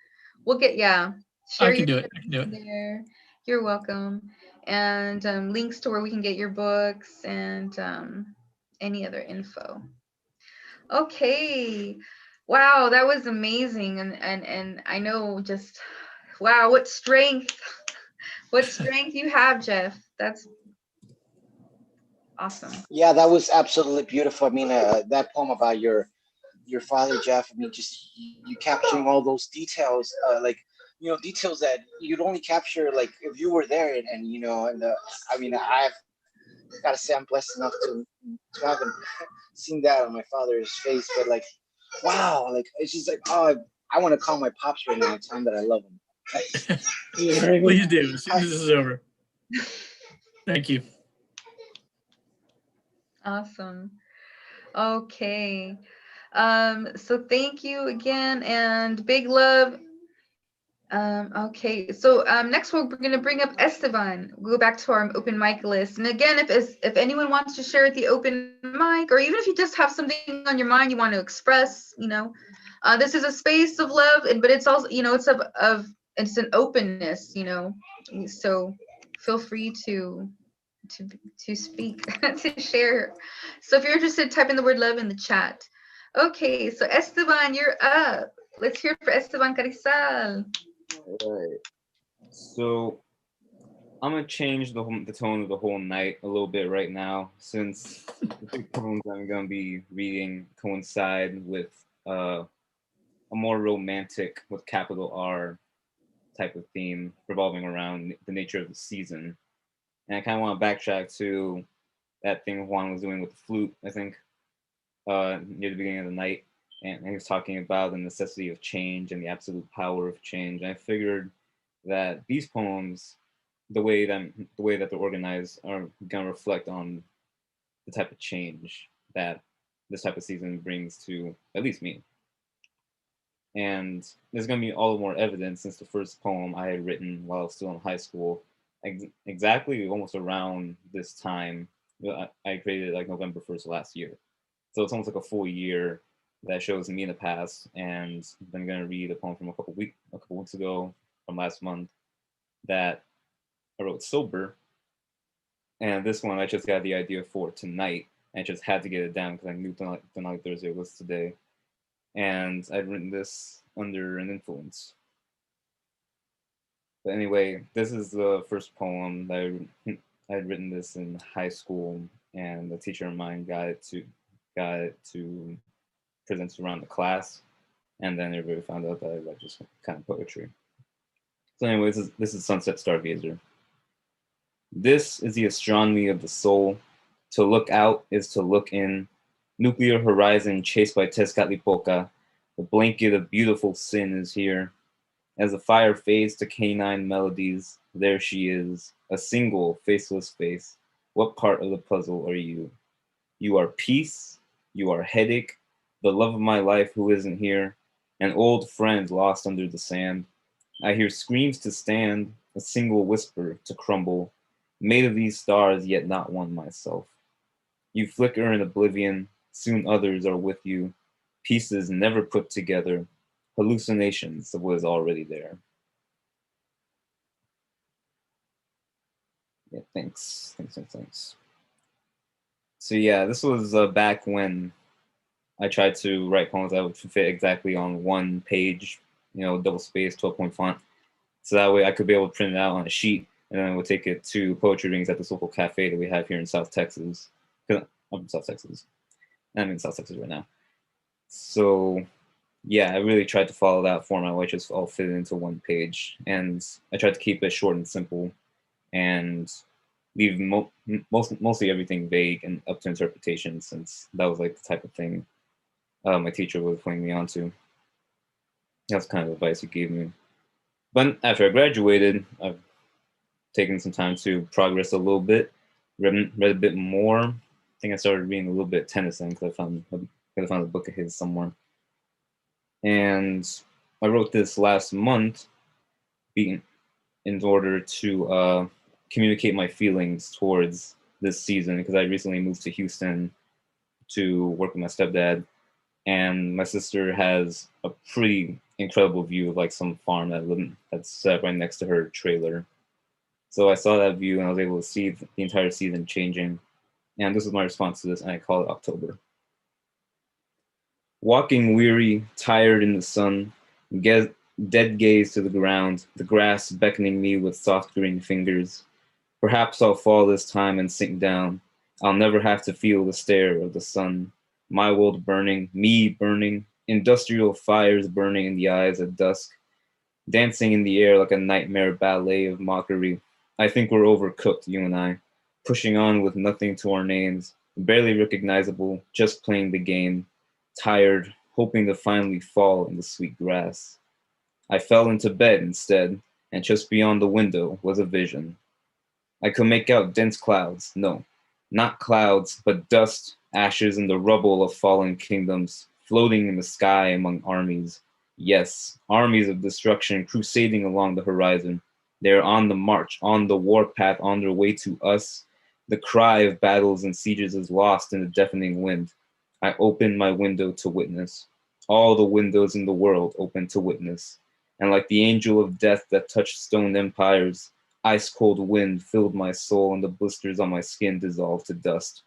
we'll get, I can do it. There. You're welcome. And links to where we can get your books and any other info. Okay. Wow, that was amazing. And I know, just wow, what strength you have, Jeff. That's awesome. Yeah, that was absolutely beautiful. I mean, that poem about your father, Jeff. I mean, just you capturing all those details, like, you know, details that you'd only capture like if you were there, and you know, and I mean, I've got to say I'm blessed enough to haven't seen that on my father's face, but like, wow, like it's just like, oh, I want to call my pops right now and tell him that I love him. You know what I mean? Please do, as soon as this is over. Thank you. Awesome. Okay. So thank you again, and big love. Okay, so next we're going to bring up Esteban. We'll go back to our open mic list. And again, if anyone wants to share at the open mic, or even if you just have something on your mind you want to express, you know, this is a space of love, but it's also, you know, it's it's an openness, you know, so feel free to speak, to share. So if you're interested, type in the word love in the chat. Okay, so Esteban, you're up. Let's hear for Esteban Carizal. All right. So I'm gonna change the tone of the whole night a little bit right now, since the two poems I'm gonna be reading coincide with a more romantic, with capital R, type of theme revolving around the nature of the season. And I kind of want to backtrack to that thing Juan was doing with the flute, I think, near the beginning of the night. And he was talking about the necessity of change and the absolute power of change. And I figured that these poems, the way that they're organized, are gonna reflect on the type of change that this type of season brings to at least me. And there's going to be all the more evidence since the first poem I had written while I was still in high school, exactly almost around this time. I created it like November 1st last year. So it's almost like a full year that shows me in the past. And I'm going to read a poem from a couple weeks ago from last month that I wrote sober. And this one I just got the idea for tonight. And I just had to get it down because I knew Tonalli Thursday was today. And I'd written this under an influence. But anyway, this is the first poem that I had written this in high school, and a teacher of mine got it to present around the class, and then everybody found out that I write this kind of poetry. So anyway, this is Sunset Stargazer. This is the astronomy of the soul. To look out is to look in. Nuclear horizon chased by Tezcatlipoca. The blanket of beautiful sin is here. As the fire fades to canine melodies, there she is, a single faceless face. What part of the puzzle are you? You are peace, you are headache, the love of my life who isn't here, an old friend lost under the sand. I hear screams to stand, a single whisper to crumble, made of these stars, yet not one myself. You flicker in oblivion, soon others are with you, pieces never put together, hallucinations of what is already there. Yeah, thanks. So yeah, this was back when I tried to write poems that would fit exactly on one page, double space, 12-point font. So that way I could be able to print it out on a sheet, and then I would take it to poetry readings at this local cafe that we have here in South Texas. I'm from South Texas. I'm in South Texas right now. So yeah, I really tried to follow that format, which just all fit into one page, and I tried to keep it short and simple, and leave mostly everything vague and up to interpretation, since that was like the type of thing my teacher was putting me onto. That's kind of advice he gave me. But after I graduated, I've taken some time to progress a little bit, read a bit more. I think I started reading a little bit of Tennyson because I found a book of his somewhere. And I wrote this last month in order to communicate my feelings towards this season, because I recently moved to Houston to work with my stepdad, and my sister has a pretty incredible view of like some farm that's set up right next to her trailer. So I saw that view and I was able to see the entire season changing. And this was my response to this, and I call it October. Walking weary, tired in the sun, dead gaze to the ground, the grass beckoning me with soft green fingers. Perhaps I'll fall this time and sink down. I'll never have to feel the stare of the sun. My world burning, me burning, industrial fires burning in the eyes at dusk, dancing in the air like a nightmare ballet of mockery. I think we're overcooked, you and I, pushing on with nothing to our names, barely recognizable, just playing the game, tired, hoping to finally fall in the sweet grass. I fell into bed instead, and just beyond the window was a vision. I could make out dense clouds. No, not clouds, but dust, ashes, and the rubble of fallen kingdoms, floating in the sky among armies. Yes, armies of destruction crusading along the horizon. They are on the march, on the warpath, on their way to us. The cry of battles and sieges is lost in the deafening wind. I opened my window to witness. All the windows in the world open to witness. And like the angel of death that touched stone empires, ice cold wind filled my soul, and the blisters on my skin dissolved to dust.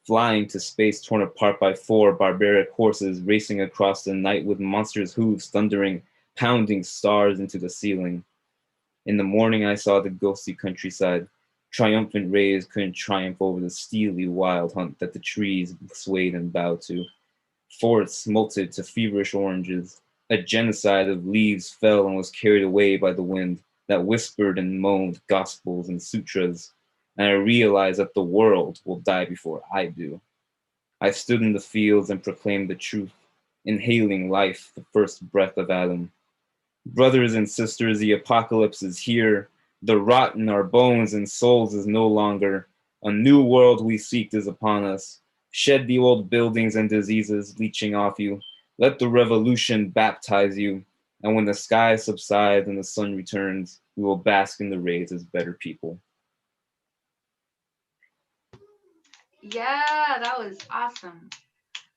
Flying to space, torn apart by four barbaric horses racing across the night with monstrous hooves thundering, pounding stars into the ceiling. In the morning, I saw the ghostly countryside. Triumphant rays couldn't triumph over the steely wild hunt that the trees swayed and bowed to. Forests molted to feverish oranges. A genocide of leaves fell and was carried away by the wind that whispered and moaned gospels and sutras. and I realize that the world will die before I do. I stood in the fields and proclaimed the truth, inhaling life, the first breath of Adam. Brothers and sisters, the apocalypse is here. The rot in our bones and souls is no longer. A new world we seek is upon us. Shed the old buildings and diseases leaching off you. Let the revolution baptize you. And when the sky subsides and the sun returns, we will bask in the rays as better people. Yeah, that was awesome.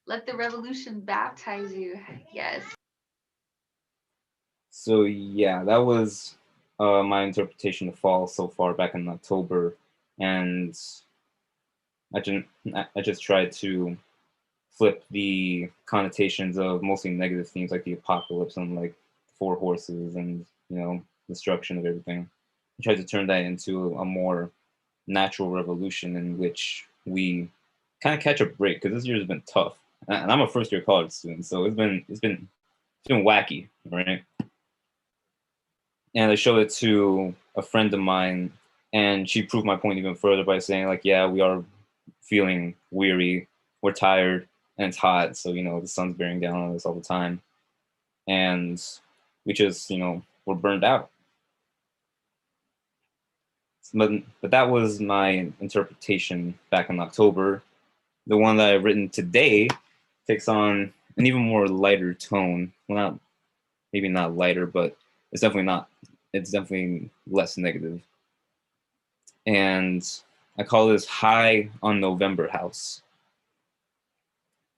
Let the revolution baptize you. Yes. So yeah, that was my interpretation of fall so far back in October, and I just I just tried to flip the connotations of mostly negative themes like the apocalypse and like four horses and destruction of everything. I tried to turn that into a more natural revolution in which we kind of catch a break because this year has been tough, and I'm a first year college student, so it's been wacky, right? And I showed it to a friend of mine, and she proved my point even further by saying like, yeah, we are feeling weary, we're tired, and it's hot, so the sun's bearing down on us all the time, and we just we're burned out. But that was my interpretation back in October. The one that I've written today takes on an even more lighter tone. Well, not maybe not lighter, but it's definitely not. It's definitely less negative. And I call this High on November House.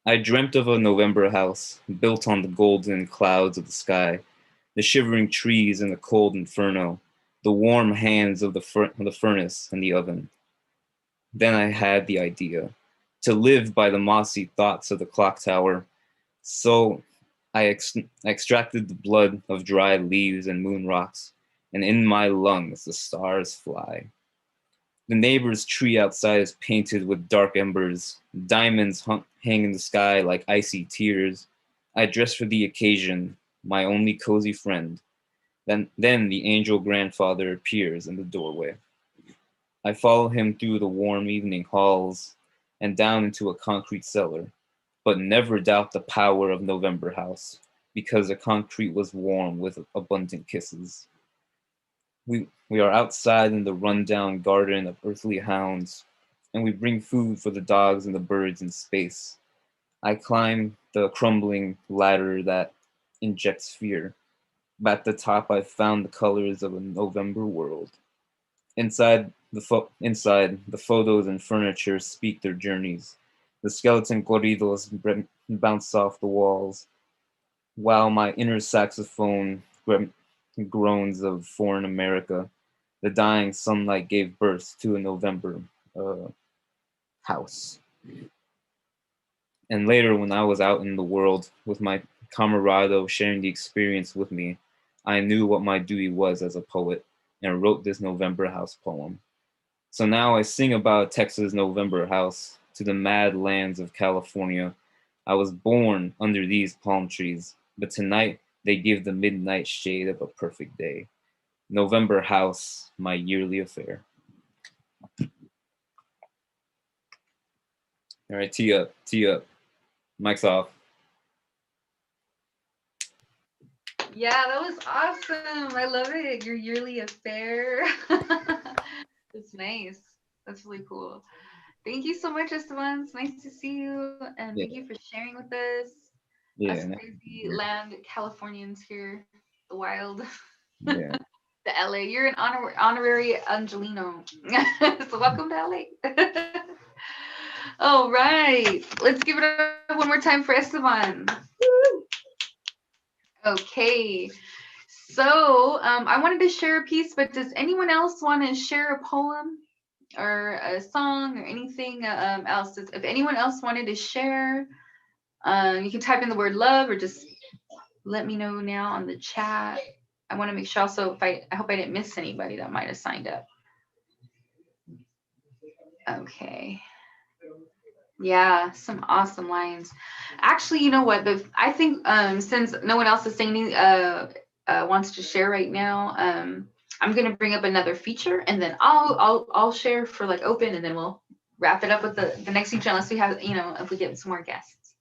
I dreamt of a November house built on the golden clouds of the sky, the shivering trees in the cold inferno, the warm hands of the furnace and the oven. Then I had the idea to live by the mossy thoughts of the clock tower. So I extracted the blood of dried leaves and moon rocks, and in my lungs the stars fly. The neighbor's tree outside is painted with dark embers. Diamonds hang in the sky like icy tears. I dress for the occasion, my only cozy friend. Then the angel grandfather appears in the doorway. I follow him through the warm evening halls and down into a concrete cellar, but never doubt the power of November House, because the concrete was warm with abundant kisses. We are outside in the rundown garden of earthly hounds, and we bring food for the dogs and the birds in space. I climb the crumbling ladder that injects fear. But at the top, I found the colors of a November world. Inside, the photos and furniture speak their journeys. The skeleton corridos bounce off the walls, while my inner saxophone groans of foreign America. The dying sunlight gave birth to a November uh, house. And later, when I was out in the world with my camarado sharing the experience with me, I knew what my duty was as a poet and wrote this November house poem. So now I sing about Texas November house to the mad lands of California. I was born under these palm trees, but tonight they give the midnight shade of a perfect day. November house, my yearly affair. All right, tee up, tee up. Mic's off. Yeah, that was awesome. I love it. Your yearly affair. That's nice. That's really cool. Thank you so much, Esteban. It's nice to see you. And thank Yeah, you for sharing with us yeah, crazy land Californians here, the wild, yeah. the LA. You're an honorary Angelino. So welcome to LA. All right. Let's give it up one more time for Esteban. Woo! Okay. So I wanted to share a piece, but does anyone else want to share a poem or a song or anything else? If anyone else wanted to share, you can type in the word love or just let me know now on the chat. I want to make sure also if I hope I didn't miss anybody that might have signed up. Okay. Yeah, some awesome lines. Actually, you know what? I think since no one else is saying wants to share right now, I'm gonna bring up another feature, and then I'll share for like open, and then we'll wrap it up with the next feature, unless we have, if we get some more guests.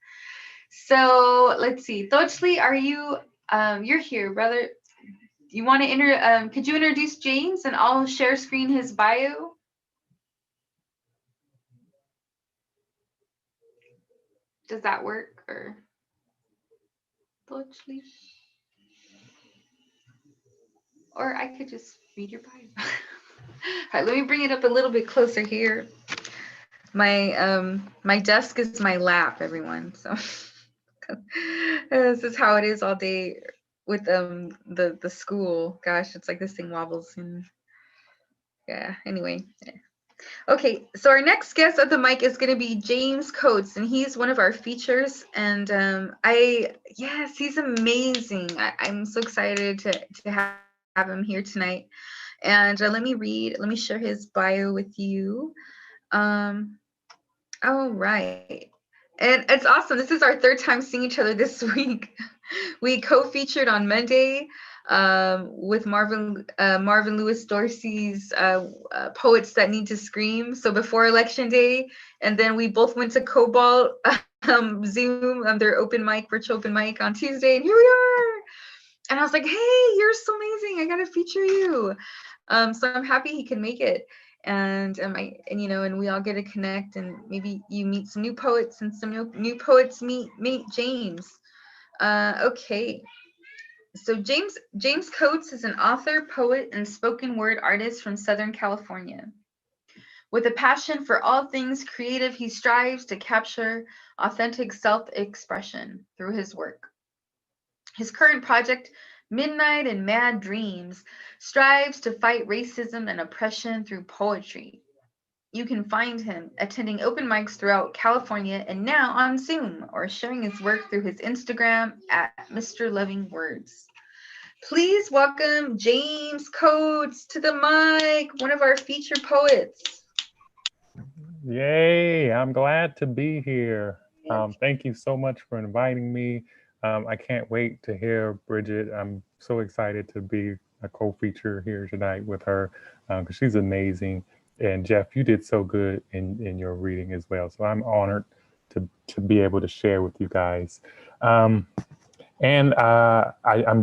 So let's see. Thochli, are you you're here, brother? You want to could you introduce James, and I'll share screen his bio? Does that work, or Thochli? Or I could just read your bio. All right, let me bring it up a little bit closer here. My desk is my lap, everyone. So this is how it is all day with the school. Gosh, it's like this thing wobbles, and yeah. Anyway. Okay, so our next guest at the mic is going to be James Coates, and he's one of our features. And yes, he's amazing. I'm so excited to have him here tonight. And let me share his bio with you. All right. And it's awesome. This is our third time seeing each other this week. We co-featured on Monday with Marvin Lewis Dorsey's Poets That Need to Scream. So before Election Day, and then we both went to Cobalt Zoom on their virtual open mic on Tuesday, and here we are. And I was like, hey, you're so amazing. I gotta feature you. So I'm happy he can make it. And and we all get to connect, and maybe you meet some new poets, and some new poets meet James. Okay. So James Coates is an author, poet, and spoken word artist from Southern California. With a passion for all things creative, he strives to capture authentic self-expression through his work. His current project, Midnight and Mad Dreams, strives to fight racism and oppression through poetry. You can find him attending open mics throughout California and now on Zoom, or sharing his work through his Instagram at Mr. Loving Words. Please welcome James Coates to the mic, one of our featured poets. Yay, I'm glad to be here. Thank you so much for inviting me. I can't wait to hear Bridget. I'm so excited to be a co-feature here tonight with her because she's amazing. And Jeff, you did so good in your reading as well. So I'm honored to be able to share with you guys. I'm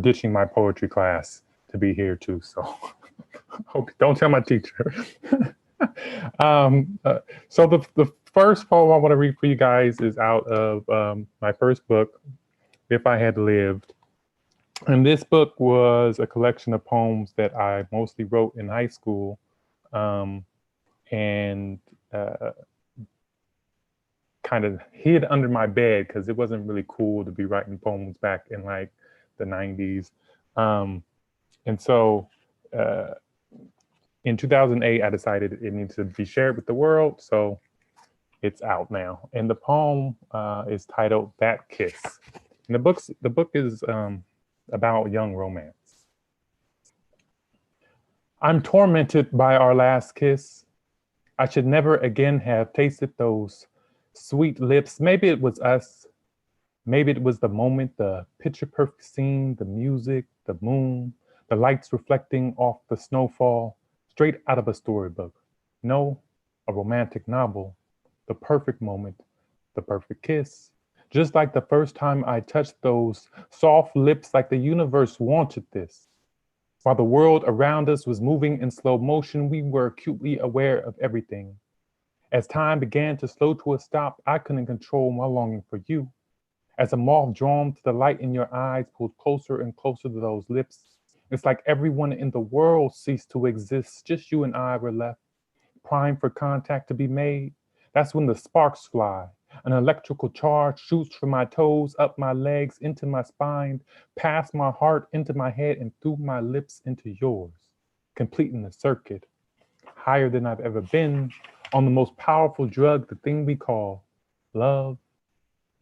ditching my poetry class to be here too. So don't tell my teacher. So the first poem I want to read for you guys is out of my first book, If I Had Lived. And this book was a collection of poems that I mostly wrote in high school, and kind of hid under my bed because it wasn't really cool to be writing poems back in like the 90s. And so in 2008, I decided it needs to be shared with the world. So it's out now. And the poem is titled That Kiss. And the book is about young romance. I'm tormented by our last kiss. I should never again have tasted those sweet lips. Maybe it was us. Maybe it was the moment, the picture perfect scene, the music, the moon, the lights reflecting off the snowfall, straight out of a storybook. No, a romantic novel. The perfect moment, the perfect kiss. Just like the first time I touched those soft lips, like the universe wanted this. While the world around us was moving in slow motion, we were acutely aware of everything. As time began to slow to a stop, I couldn't control my longing for you. As a moth drawn to the light in your eyes pulled closer and closer to those lips, it's like everyone in the world ceased to exist. Just you and I were left, primed for contact to be made. That's when the sparks fly. An electrical charge shoots from my toes, up my legs, into my spine, past my heart, into my head, and through my lips into yours, completing the circuit. Higher than I've ever been, on the most powerful drug, the thing we call love.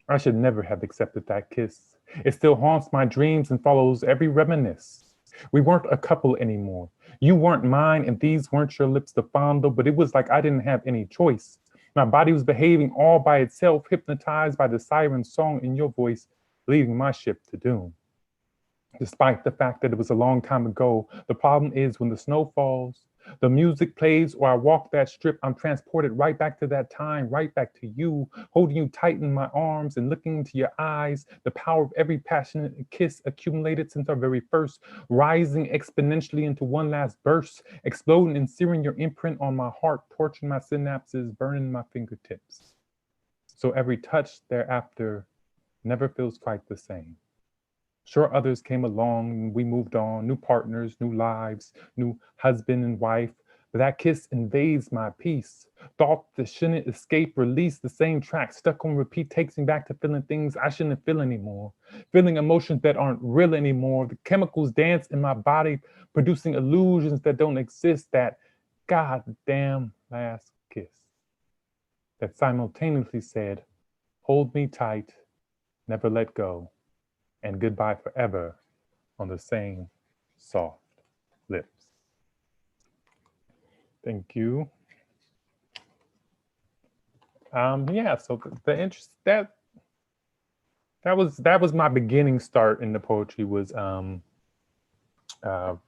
I should never have accepted that kiss. It still haunts my dreams and follows every reminiscence. We weren't a couple anymore. You weren't mine, and these weren't your lips to fondle, but it was like I didn't have any choice. My body was behaving all by itself, hypnotized by the siren song in your voice, leading my ship to doom. despite the fact that it was a long time ago. The problem is when the snow falls, the music plays, or I walk that strip, I'm transported right back to that time, right back to you, holding you tight in my arms and looking into your eyes. The power of every passionate kiss accumulated since our very first, rising exponentially into one last burst, exploding and searing your imprint on my heart, torching my synapses, burning my fingertips. So every touch thereafter never feels quite the same. Sure, others came along and we moved on, new partners, new lives, new husband and wife. But that kiss invades my peace. Thought that shouldn't escape, release the same track stuck on repeat takes me back to feeling things I shouldn't feel anymore. Feeling emotions that aren't real anymore. The chemicals dance in my body, producing illusions that don't exist. That goddamn last kiss that simultaneously said, hold me tight, never let go, and goodbye forever on the same soft lips. Thank you. Yeah, so the interest that was my beginning start in the poetry was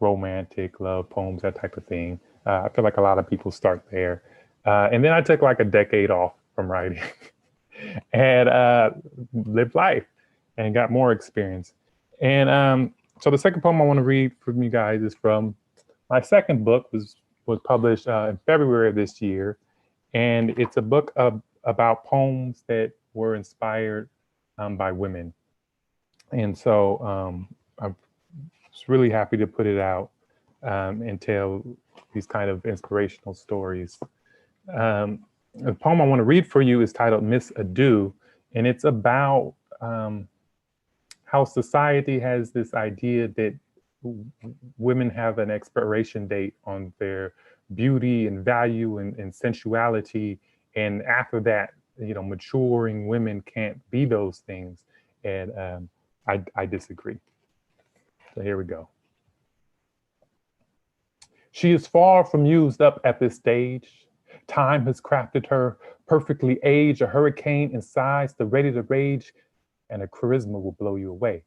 romantic love poems, that type of thing. I feel like a lot of people start there, and then I took like a decade off from writing and lived life and got more experience. And so the second poem I want to read from you guys is from my second book, was published in February of this year, and it's a book about poems that were inspired by women. And so I was really happy to put it out and tell these kind of inspirational stories. The poem I want to read for you is titled Miss Ado, and it's about how society has this idea that women have an expiration date on their beauty and value and sensuality. And after that, maturing women can't be those things. And I disagree. So here we go. She is far from used up at this stage. Time has crafted her perfectly aged, a hurricane in size, the ready to rage, and her charisma will blow you away.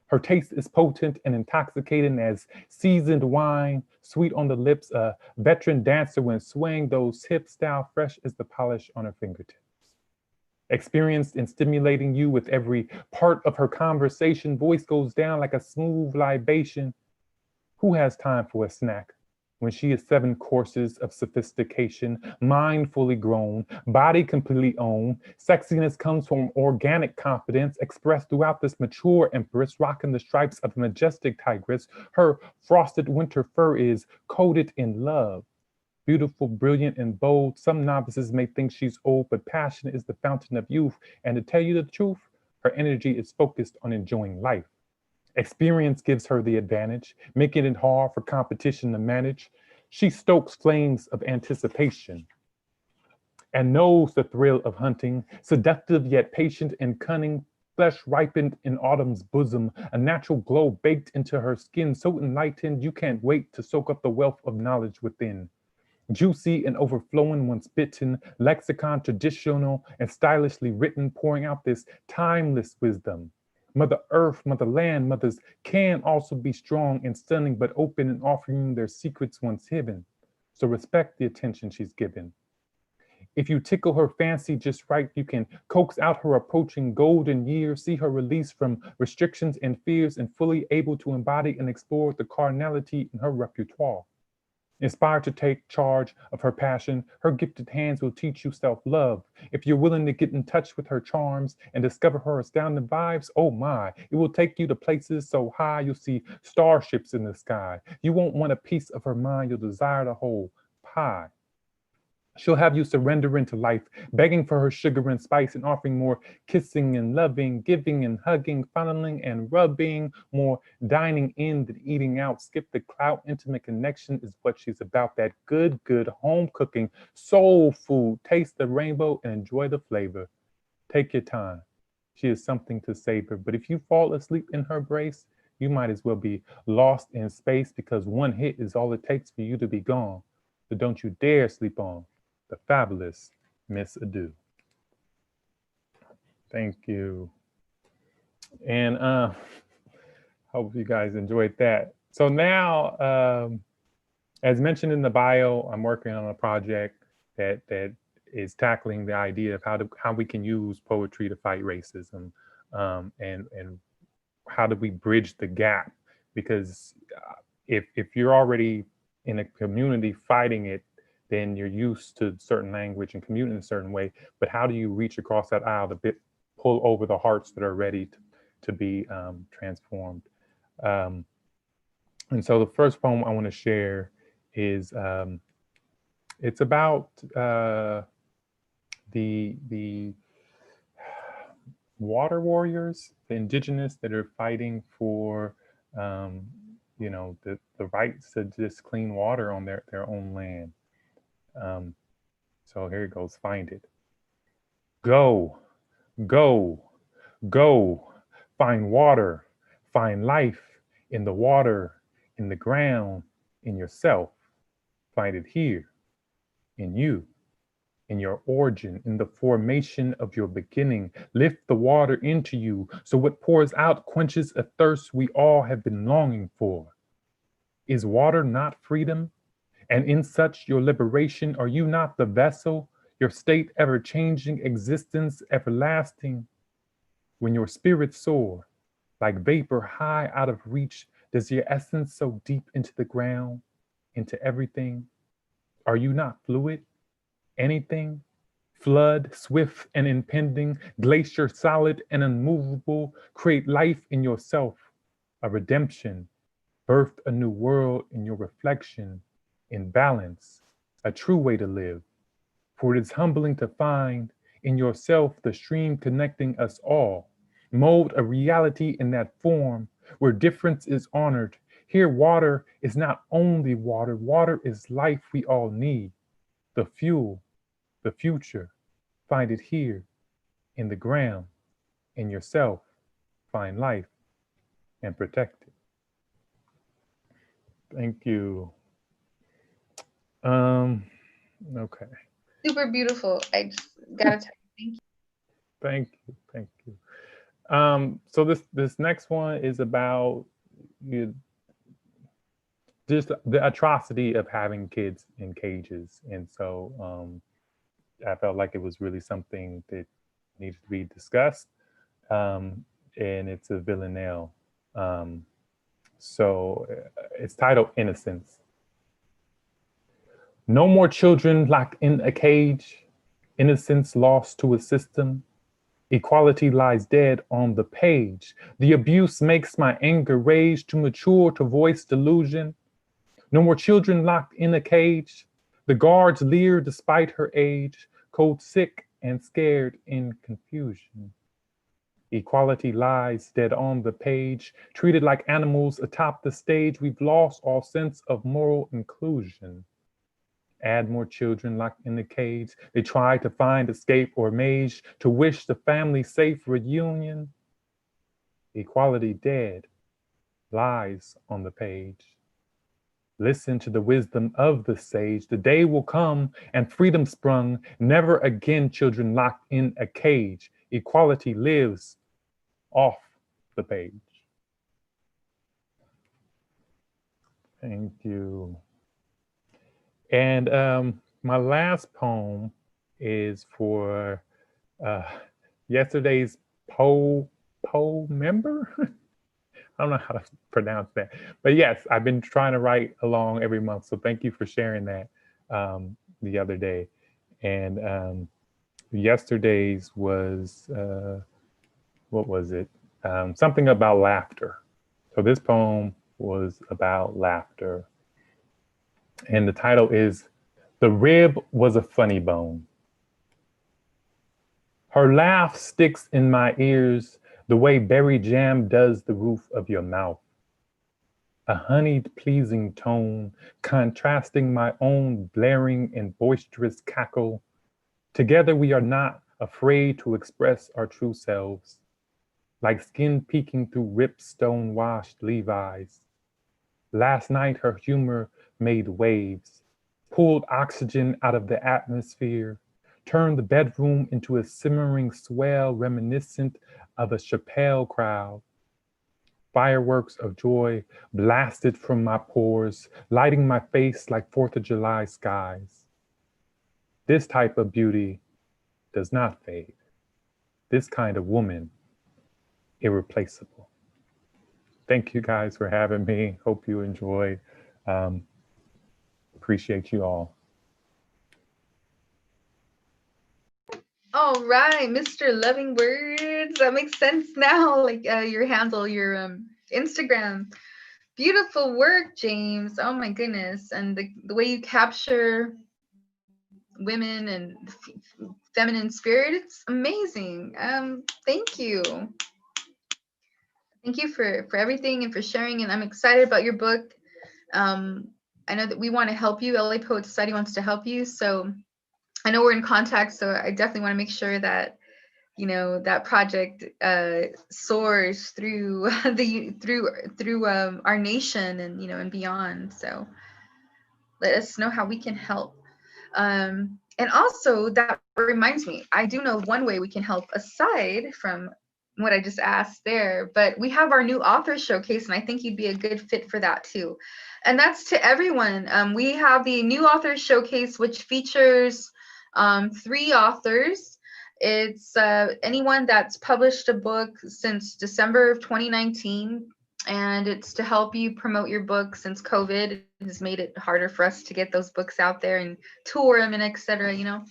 Her taste is potent and intoxicating as seasoned wine, sweet on the lips, a veteran dancer when swaying those hips, style fresh as the polish on her fingertips. Experienced in stimulating you with every part of her conversation, voice goes down like a smooth libation. Who has time for a snack when she is 7 courses of sophistication, mind fully grown, body completely owned? Sexiness comes from organic confidence expressed throughout this mature empress, rocking the stripes of a majestic tigress. Her frosted winter fur is coated in love. Beautiful, brilliant, and bold. Some novices may think she's old, but passion is the fountain of youth. And to tell you the truth, her energy is focused on enjoying life. Experience gives her the advantage, making it hard for competition to manage. She stokes flames of anticipation and knows the thrill of hunting, seductive yet patient and cunning, flesh ripened in autumn's bosom, a natural glow baked into her skin, so enlightened you can't wait to soak up the wealth of knowledge within. Juicy and overflowing once bitten, lexicon traditional and stylishly written, pouring out this timeless wisdom. Mother Earth, Mother Land, mothers can also be strong and stunning, but open and offering their secrets once hidden. So respect the attention she's given. If you tickle her fancy just right, you can coax out her approaching golden years, see her released from restrictions and fears, and fully able to embody and explore the carnality in her repertoire. Inspired to take charge of her passion, her gifted hands will teach you self love. If you're willing to get in touch with her charms and discover her astounding vibes, oh my, it will take you to places so high you'll see starships in the sky. You won't want a piece of her mind, you'll desire the whole pie. She'll have you surrender into life, begging for her sugar and spice and offering more kissing and loving, giving and hugging, funneling and rubbing, more dining in than eating out. Skip the clout, intimate connection is what she's about. That good home cooking, soul food. Taste the rainbow and enjoy the flavor. Take your time. She is something to savor. But if you fall asleep in her embrace, you might as well be lost in space because one hit is all it takes for you to be gone. So don't you dare sleep on the fabulous Miss Ado. Thank you. And Hope you guys enjoyed that. So now, as mentioned in the bio, I'm working on a project that is tackling the idea of how we can use poetry to fight racism, and how do we bridge the gap? Because if you're already in a community fighting it, then you're used to certain language and commuting in a certain way. But how do you reach across that aisle to pull over the hearts that are ready to be transformed? Um, and so the first poem I want to share is it's about the water warriors, the indigenous that are fighting for um, the rights to just clean water on their own land. Um, so here it goes. Find it. Go, go, go. Find water. Find life in the water, in the ground, in yourself. Find it here, in you, in your origin, in the formation of your beginning. Lift the water into you so what pours out quenches a thirst we all have been longing for. Is water not freedom? And in such your liberation, are you not the vessel, your state ever changing, existence everlasting? When your spirit soar, like vapor high out of reach, does your essence so deep into the ground, into everything? Are you not fluid? Anything? Flood, swift and impending, glacier solid and unmovable, create life in yourself, a redemption, birth a new world in your reflection, in balance, a true way to live. For it is humbling to find in yourself the stream connecting us all. Mold a reality in that form where difference is honored. Here, water is not only water, water is life we all need, the fuel, the future. Find it here, in the ground, in yourself. Find life and protect it. Thank you. Okay. Super beautiful. I just gotta tell you, thank you. Thank you. So this next one is about you, just the atrocity of having kids in cages, and so I felt like it was really something that needed to be discussed. And it's a villanelle. Um, so it's titled Innocence. No more children locked in a cage, innocence lost to a system. Equality lies dead on the page. The abuse makes my anger rage too mature to voice delusion. No more children locked in a cage. The guards leer despite her age, cold sick and scared in confusion. Equality lies dead on the page, treated like animals atop the stage. We've lost all sense of moral inclusion. Add more children locked in the cage. They try to find escape or mage to wish the family safe reunion. Equality dead lies on the page. Listen to the wisdom of the sage. The day will come and freedom sprung. Never again children locked in a cage. Equality lives off the page. Thank you. And my last poem is for yesterday's Poe member. I don't know how to pronounce that, but yes, I've been trying to write along every month. So thank you for sharing that the other day. And yesterday's was what was it? Something about laughter. So this poem was about laughter. And the title is The Rib Was a Funny Bone. Her laugh sticks in my ears the way berry jam does the roof of your mouth. A honeyed, pleasing tone, contrasting my own blaring and boisterous cackle. Together we are not afraid to express our true selves, like skin peeking through ripped stone-washed Levi's. Last night her humor made waves, pulled oxygen out of the atmosphere, turned the bedroom into a simmering swell reminiscent of a Chappelle crowd. Fireworks of joy blasted from my pores, lighting my face like 4th of July skies. This type of beauty does not fade. This kind of woman, irreplaceable. Thank you guys for having me. Hope you enjoy. Appreciate you all. All right, Mr. Loving Words. That makes sense now. Like your handle, your Instagram. Beautiful work, James. Oh my goodness. And the way you capture women and feminine spirit, it's amazing. Thank you. Thank you for everything and for sharing. And I'm excited about your book. I know that we want to help you. LA Poet Society wants to help you. So I know we're in contact. So I definitely want to make sure that, you know, that project soars through through our nation and, you know, and beyond. So let us know how we can help. And also that reminds me, I do know one way we can help aside from what I just asked there, but we have our new author showcase, and I think you'd be a good fit for that too. And that's to everyone. We have the new author showcase, which features 3 authors. It's anyone that's published a book since December of 2019, and it's to help you promote your book since COVID has made it harder for us to get those books out there and tour them and etc. You know,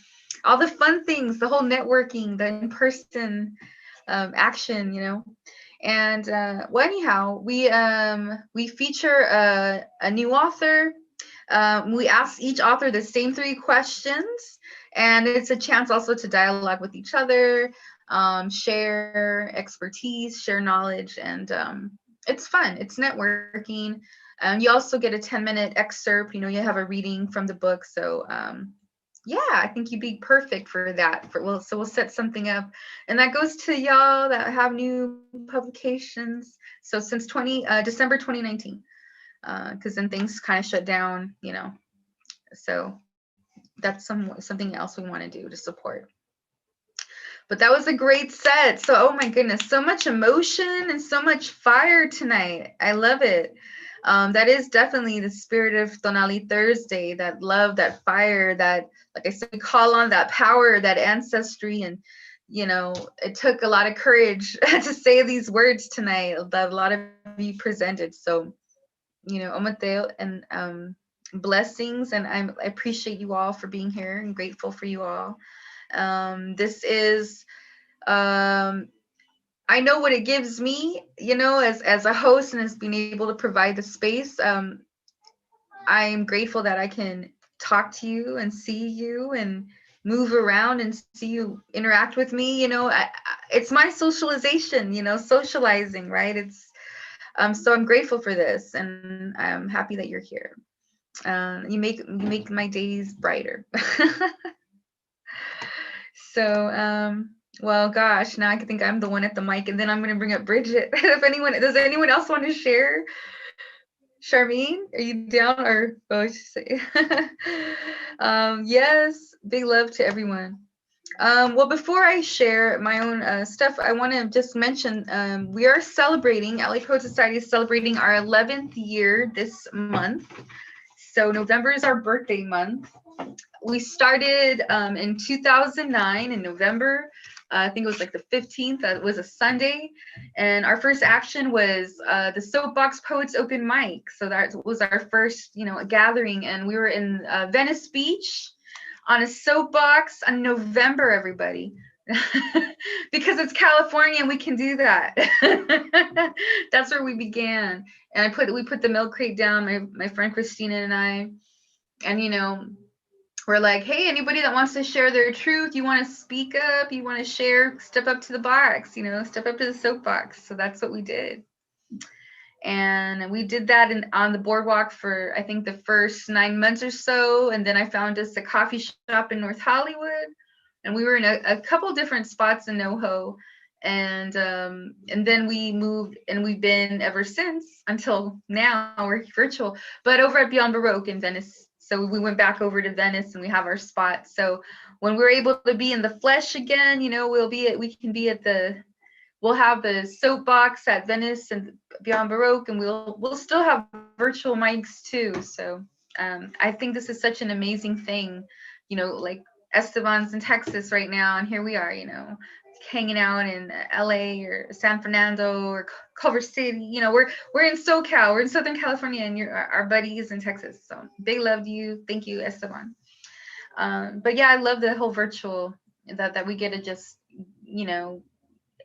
all the fun things, the whole networking, the in-person action, you know. And well, anyhow, we feature a new author. We ask each author the same 3 questions, and it's a chance also to dialogue with each other, share expertise, share knowledge, and it's fun. It's networking. You also get a 10-minute excerpt. You know, you have a reading from the book. So yeah, I think you'd be perfect for that. So we'll set something up, and that goes to y'all that have new publications. So since December 2019, because then things kind of shut down, you know. So that's something else we want to do to support. But that was a great set. So, oh my goodness, so much emotion and so much fire tonight. I love it. That is definitely the spirit of Tonalli Thursday, that love, that fire, that, like I said, we call on that power, that ancestry. And, you know, it took a lot of courage to say these words tonight that a lot of you presented. So, you know, omateo and blessings. And I appreciate you all for being here and grateful for you all. This is, I know what it gives me, you know, as a host and as being able to provide the space. I'm grateful that I can talk to you and see you and move around and see you interact with me. You know, it's my socialization, you know, socializing, right? It's so I'm grateful for this, and I'm happy that you're here. You make my days brighter. So, well, gosh, now I can think I'm the one at the mic, and then I'm going to bring up Bridget. Does anyone else want to share? Charmaine, are you down? Or, oh, I should say. Yes, big love to everyone. Well, before I share my own stuff, I want to just mention we are celebrating, LA Poet Society is celebrating our 11th year this month. So November is our birthday month. We started in 2009 in November. I think it was like the 15th. That was a Sunday. And our first action was the Soapbox Poets Open Mic. So that was our first, you know, gathering. And we were in Venice Beach on a soapbox in November, everybody. Because it's California and we can do that. That's where we began. And we put the milk crate down, my friend Christina and I. And, you know, we're like, hey, anybody that wants to share their truth, you want to speak up, you want to share, step up to the box, you know, step up to the soapbox. So that's what we did. And we did that on the boardwalk for, I think, the first 9 months or so. And then I found us a coffee shop in North Hollywood. And we were in a couple different spots in NoHo. And then we moved, and we've been ever since until now. We're virtual, but over at Beyond Baroque in Venice. So we went back over to Venice, and we have our spot. So when we're able to be in the flesh again, you know, we can be at the we'll have the soapbox at Venice and Beyond Baroque, and we'll still have virtual mics too. So I think this is such an amazing thing, you know, like Esteban's in Texas right now, and here we are, you know, hanging out in LA or San Fernando or Culver City. You know, we're in SoCal, we're in Southern California, and our buddies in Texas. So big love to you. Thank you, Esteban. But yeah, I love the whole virtual that we get to just, you know,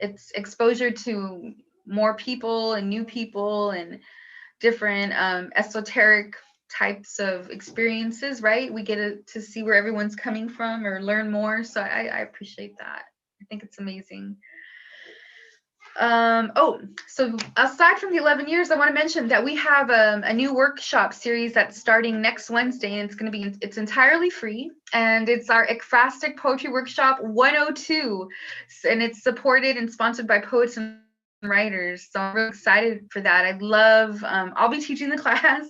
it's exposure to more people and new people and different esoteric types of experiences, right? We get to see where everyone's coming from or learn more. So I appreciate that. I think it's amazing. Oh, so aside from the 11 years, I want to mention that we have a new workshop series that's starting next Wednesday, and it's entirely free, and it's our Ekphrastic Poetry Workshop 102, and it's supported and sponsored by poets and writers. So I'm really excited for that. I'll be teaching the class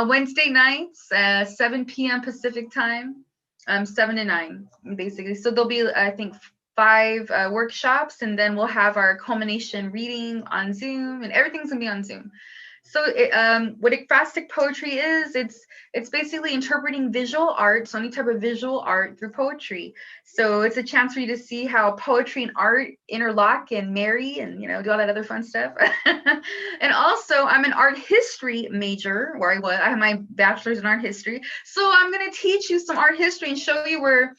Wednesday nights, 7 p.m. Pacific time, 7 to 9, basically. So there'll be, I think, 5 workshops, and then we'll have our culmination reading on Zoom, and everything's gonna be on Zoom. So what ekphrastic poetry is, it's basically interpreting visual art, so any type of visual art through poetry. So it's a chance for you to see how poetry and art interlock and marry and, you know, do all that other fun stuff. And also I'm an art history major, I have my bachelor's in art history. So I'm gonna teach you some art history and show you where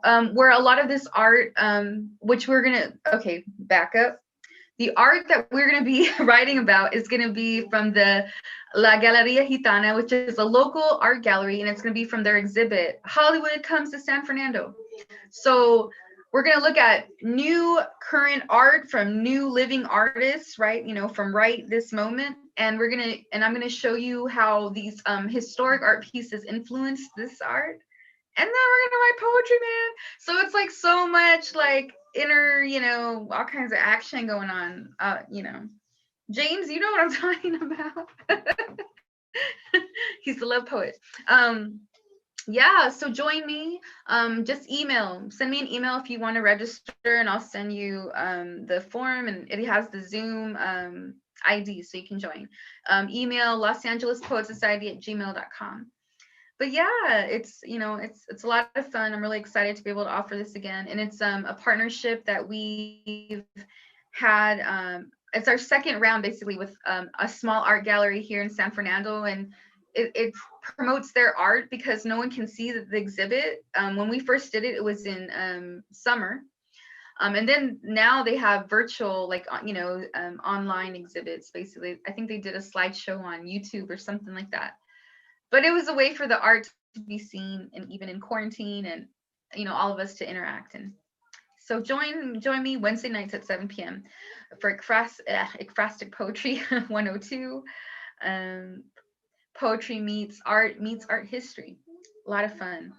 a lot of this art, which back up. The art that we're going to be writing about is going to be from the La Galeria Gitana, which is a local art gallery, and it's going to be from their exhibit, Hollywood Comes to San Fernando. So we're going to look at new current art from new living artists, right? You know, from right this moment. And I'm going to show you how these historic art pieces influence this art. And then we're gonna write poetry, man. So it's like so much like inner, you know, all kinds of action going on. You know, James, you know what I'm talking about. He's the love poet. Yeah, so join me. Just send me an email if you want to register, and I'll send you the form, and it has the Zoom ID, so you can join. Email losangelespoetsociety@gmail.com. But yeah, it's, you know, it's a lot of fun. I'm really excited to be able to offer this again, and it's a partnership that we've had. It's our second round, basically, with a small art gallery here in San Fernando, and it promotes their art because no one can see the exhibit. When we first did it, it was in summer, and then now they have virtual, like, you know, online exhibits. Basically, I think they did a slideshow on YouTube or something like that. But it was a way for the art to be seen, and even in quarantine, and, you know, all of us to interact. And so join me Wednesday nights at 7 p.m. for Ekphrastic Poetry 102. Poetry meets art history. A lot of fun.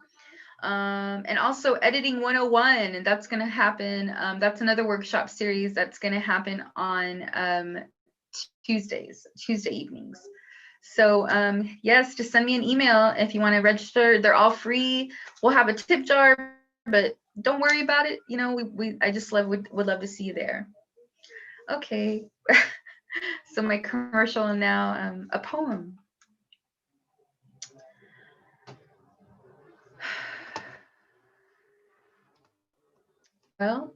And also Editing 101, and that's going to happen. That's another workshop series that's going to happen on Tuesday evenings. So yes, just send me an email if you want to register. They're all free. We'll have a tip jar, but don't worry about it. You know, I just would love to see you there. Okay. So my commercial now, a poem. Well,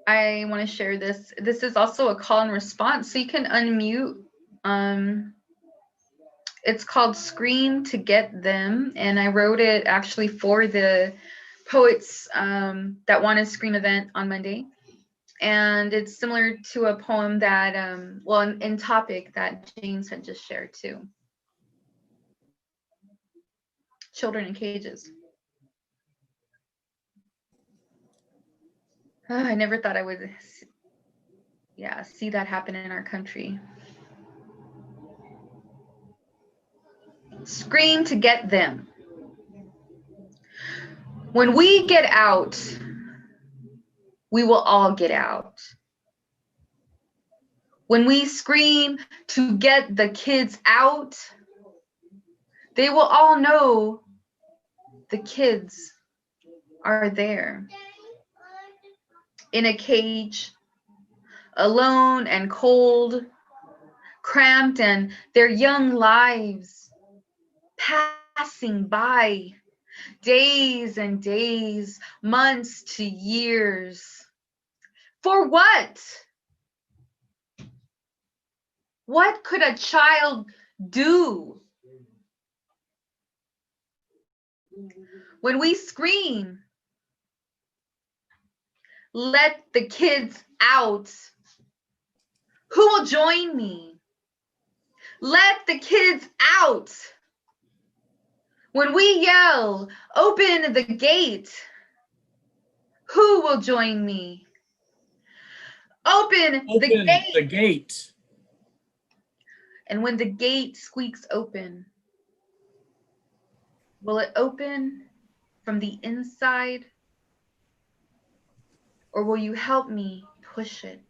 I want to share this. This is also a call and response, so you can unmute. It's called Scream to Get Them, and I wrote it actually for the poets that want a Scream event on Monday. And it's similar to a poem that, in topic that James had just shared too. Children in cages. I never thought I would, see that happen in our country. Scream to get them. When we get out, we will all get out. When we scream to get the kids out, they will all know the kids are there. in a cage, alone and cold, cramped, and their young lives passing by, days and days, months to years. For what? What could a child do? When we scream, let the kids out. Who will join me? Let the kids out. When we yell, open the gate, who will join me? Open the Open gate. the gate. And when the gate squeaks open, will it open from the inside? Or will you help me push it?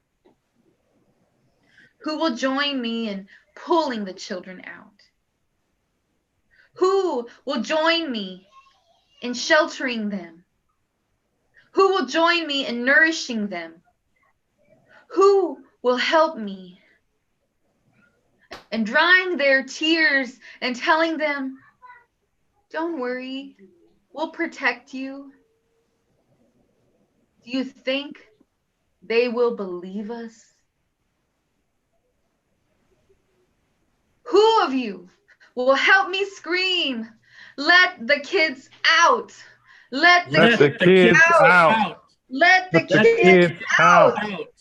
Who will join me in pulling the children out? Who will join me in sheltering them? Who will join me in nourishing them? Who will help me in drying their tears and telling them, don't worry, we'll protect you? Do you think they will believe us? Who of you will help me scream, let the kids out? Let the Let the kids out. Let the Let the kids kids out.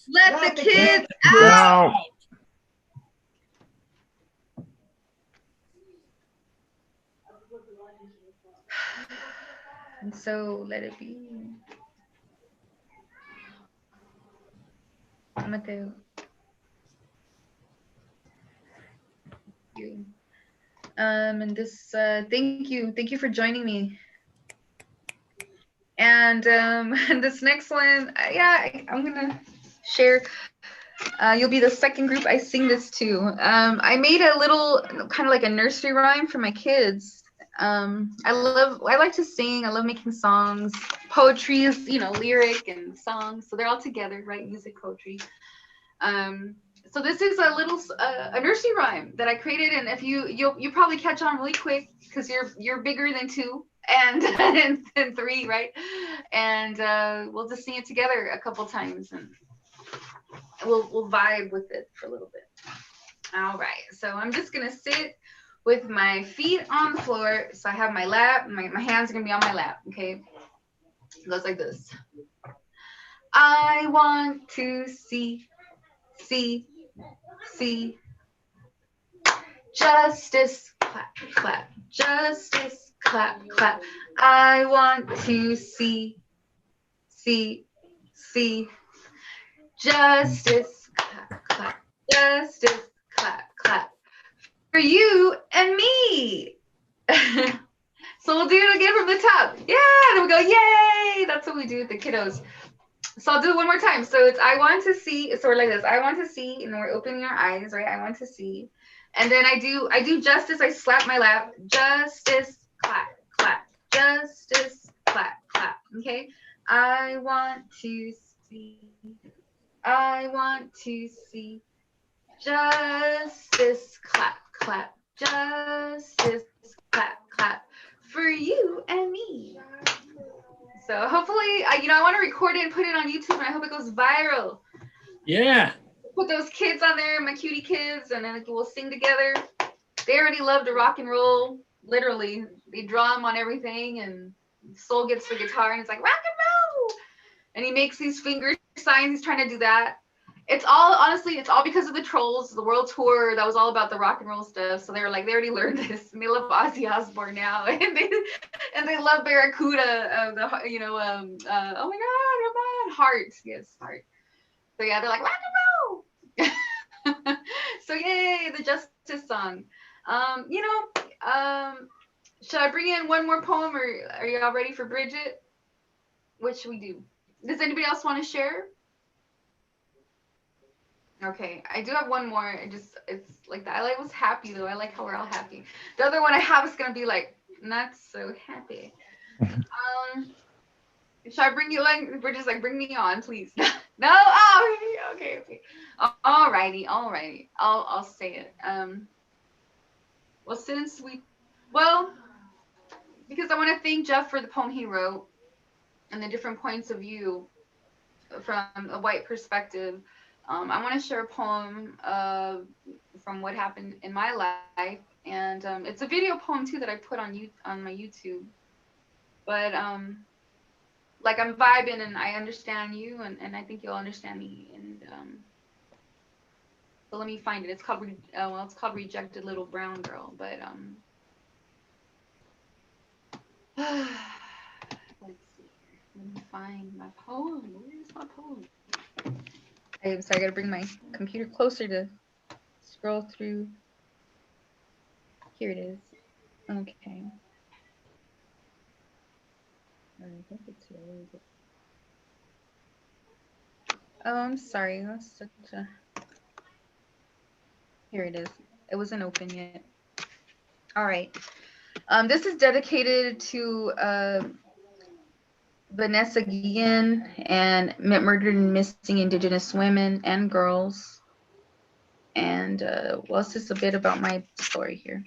Let the kids Out. And so let it be. Mateo. You. And this, thank you for joining me. And this next one, I'm gonna share. You'll be the second group I sing this to. I made a little kind of like a nursery rhyme for my kids. I like to sing. I love making songs. Poetry is, lyric and songs. So they're all together, right? Music, poetry. So this is a little a nursery rhyme that I created, and if you'll probably catch on really quick because you're bigger than 2 and and 3, right? And we'll just sing it together a couple times, and we'll vibe with it for a little bit. All right, so I'm just gonna sit with my feet on the floor. So I have my lap, my hands are gonna be on my lap, okay? It goes like this. I want to see justice, clap, clap, justice, clap, clap. I want to see justice, clap, clap, justice, clap, clap. For you and me. So we'll do it again from the top. Yeah, and we'll go, yay. That's what we do with the kiddos. So I'll do it one more time. So it's I want to see. It's sort of like this. I want to see, and then we're opening our eyes, right? I want to see. And then I do justice. I slap my lap. Justice, clap, clap. Justice, clap, clap. Okay. I want to see. I want to see. Justice, clap, clap. Justice, clap, clap. For you and me. So hopefully, I want to record it and put it on YouTube, and I hope it goes viral. Yeah. Put those kids on there, my cutie kids, and then we'll sing together. They already love to rock and roll. Literally, they drum on everything, and Soul gets the guitar, and it's like rock and roll. And he makes these finger signs. He's trying to do that. It's all because of the Trolls, the world tour that was all about the rock and roll stuff. So they were like, they already learned this, and they love Ozzy Osbourne now, and they love Barracuda, oh my God, come on, Heart, yes, Heart. So yeah, they're like rock and roll. So yay, the Justice song. Should I bring in one more poem, or are you all ready for Bridget? What should we do? Does anybody else want to share? Okay, I do have one more. It's like that. I was happy though. I like how we're all happy. The other one I have is gonna be like not so happy. Should I bring you like we're just like bring me on, please? No. Oh, okay. Alrighty. I'll say it. Well, since we, well, because I want to thank Jeff for the poem he wrote and the different points of view from a white perspective. I want to share a poem from what happened in my life, and it's a video poem too that I put on my YouTube. But like I'm vibing and I understand you, and I think you'll understand me. And so let me find it. It's called it's called Rejected Little Brown Girl. But let's see here. Let me find my poem. Where's my poem? I'm sorry, I gotta bring my computer closer to scroll through. Here it is. Okay. I think it's here. Where is it? Oh, I'm sorry. That's such a. Here it is. It wasn't open yet. All right. This is dedicated to Vanessa Guillen and murdered and missing Indigenous women and girls. And well, it's just a bit about my story here.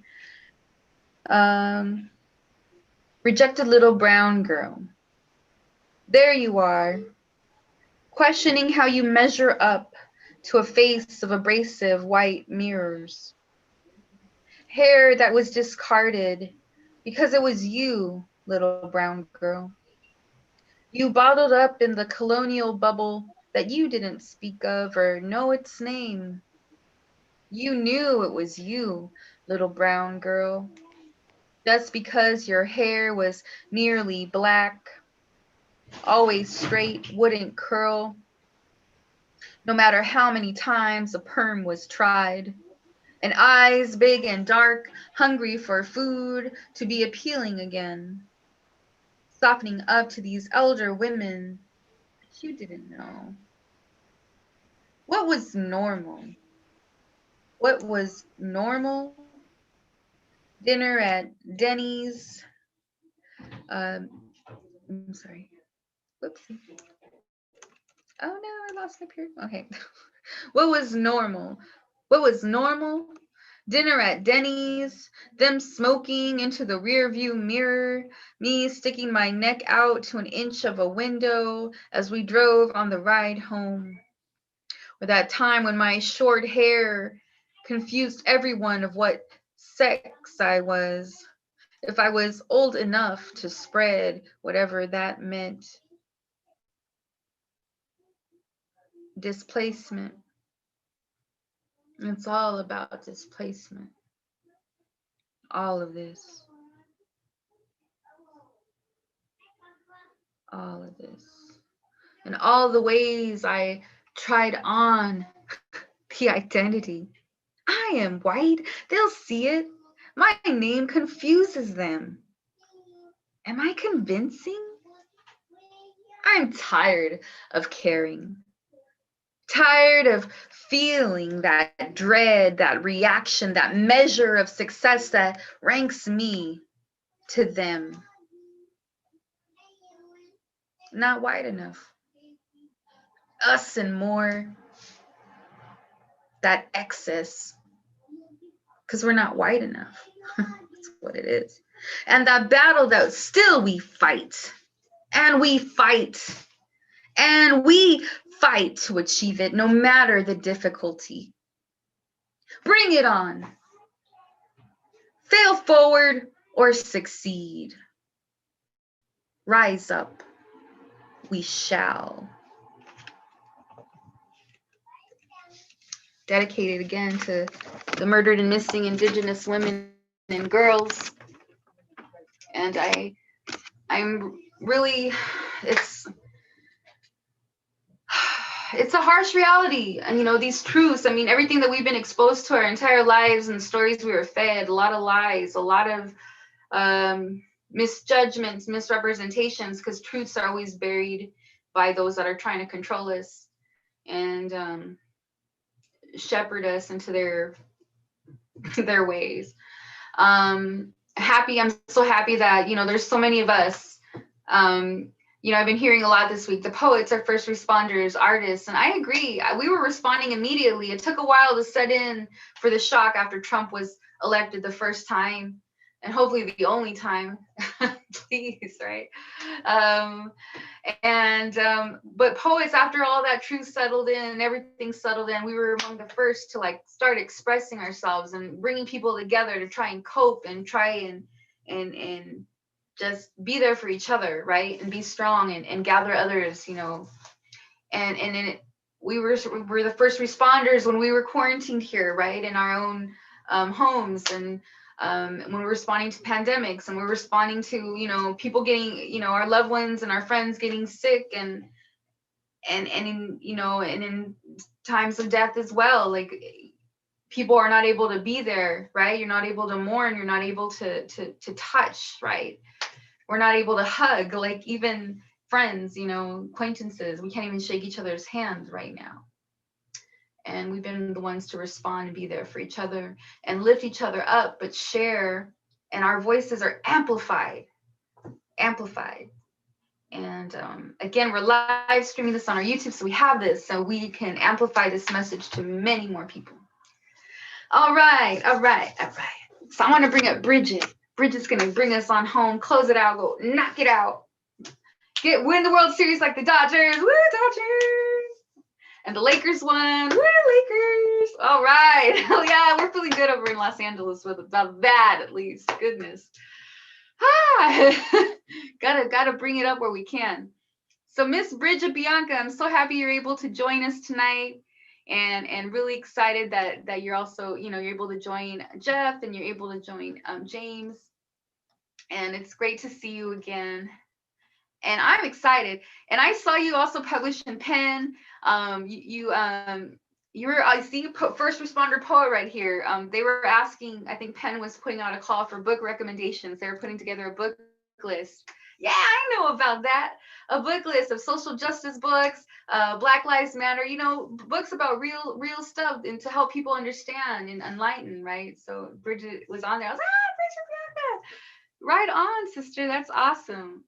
Rejected little brown girl. There you are, questioning how you measure up to a face of abrasive white mirrors. Hair that was discarded because it was you, little brown girl. You bottled up in the colonial bubble that you didn't speak of or know its name. You knew it was you, little brown girl, just because your hair was nearly black, always straight, wouldn't curl, no matter how many times a perm was tried. And eyes big and dark, hungry for food, to be appealing again. Softening up to these elder women that you didn't know. What was normal? What was normal? Dinner at Denny's. I'm sorry. Whoopsie. Oh no, I lost my period. Okay. What was normal? What was normal? Dinner at Denny's, them smoking into the rearview mirror, me sticking my neck out to an inch of a window as we drove on the ride home. Or that time when my short hair confused everyone of what sex I was, if I was old enough to spread whatever that meant. Displacement. It's all about displacement. All of this. All of this. And all the ways I tried on the identity. I am white. They'll see it. My name confuses them. Am I convincing? I'm tired of caring. Tired of feeling that dread, that reaction, that measure of success that ranks me to them. Not white enough. Us and more. That excess. Because we're not white enough. That's what it is. And that battle that still we fight. And we fight. And we fight to achieve it, no matter the difficulty. Bring it on. Fail forward or succeed. Rise up. We shall. Dedicated again to the murdered and missing Indigenous women and girls. And I'm really, it's a harsh reality. And you know, these truths, I mean, everything that we've been exposed to our entire lives and the stories we were fed, a lot of lies, a lot of misjudgments, misrepresentations, because truths are always buried by those that are trying to control us and shepherd us into their ways. I'm so happy that, you know, there's so many of us you know, I've been hearing a lot this week. The poets are first responders, artists, and I agree. We were responding immediately. It took a while to set in for the shock after Trump was elected the first time, and hopefully the only time. Please, right? Um, but poets, after all that truth settled in and everything settled in, we were among the first to like start expressing ourselves and bringing people together to try and cope and try and just be there for each other, right? And be strong and gather others, you know. And we were the first responders when we were quarantined here, right, in our own homes, and when we're responding to pandemics, and we're responding to, you know, people getting, you know, our loved ones and our friends getting sick, and in, you know, and in times of death as well, like people are not able to be there, right? You're not able to mourn, you're not able to touch, right? We're not able to hug, like even friends, you know, acquaintances. We can't even shake each other's hands right now. And we've been the ones to respond and be there for each other and lift each other up, but share. And our voices are amplified. And again, we're live streaming this on our YouTube, so we have this, so we can amplify this message to many more people. All right. So I want to bring up Bridget. Bridget's gonna bring us on home, close it out, go knock it out, win the World Series like the Dodgers. Woo, Dodgers! And the Lakers won. Woo, Lakers! All right. Hell yeah, we're feeling good over in Los Angeles with about that, at least. Goodness. Gotta bring it up where we can. So Miss Bridget Bianca, I'm so happy you're able to join us tonight. And really excited that you're also, you know, you're able to join Jeff and you're able to join James. And it's great to see you again. And I'm excited. And I saw you also published in Penn. You're, I see first responder poet right here. They were asking, I think Penn was putting out a call for book recommendations. They were putting together a book list. Yeah, I know about that. A book list of social justice books, Black Lives Matter, you know, books about real stuff and to help people understand and enlighten, right? So Bridget was on there. I was like, Bridget Bianca. Right on, sister. That's awesome.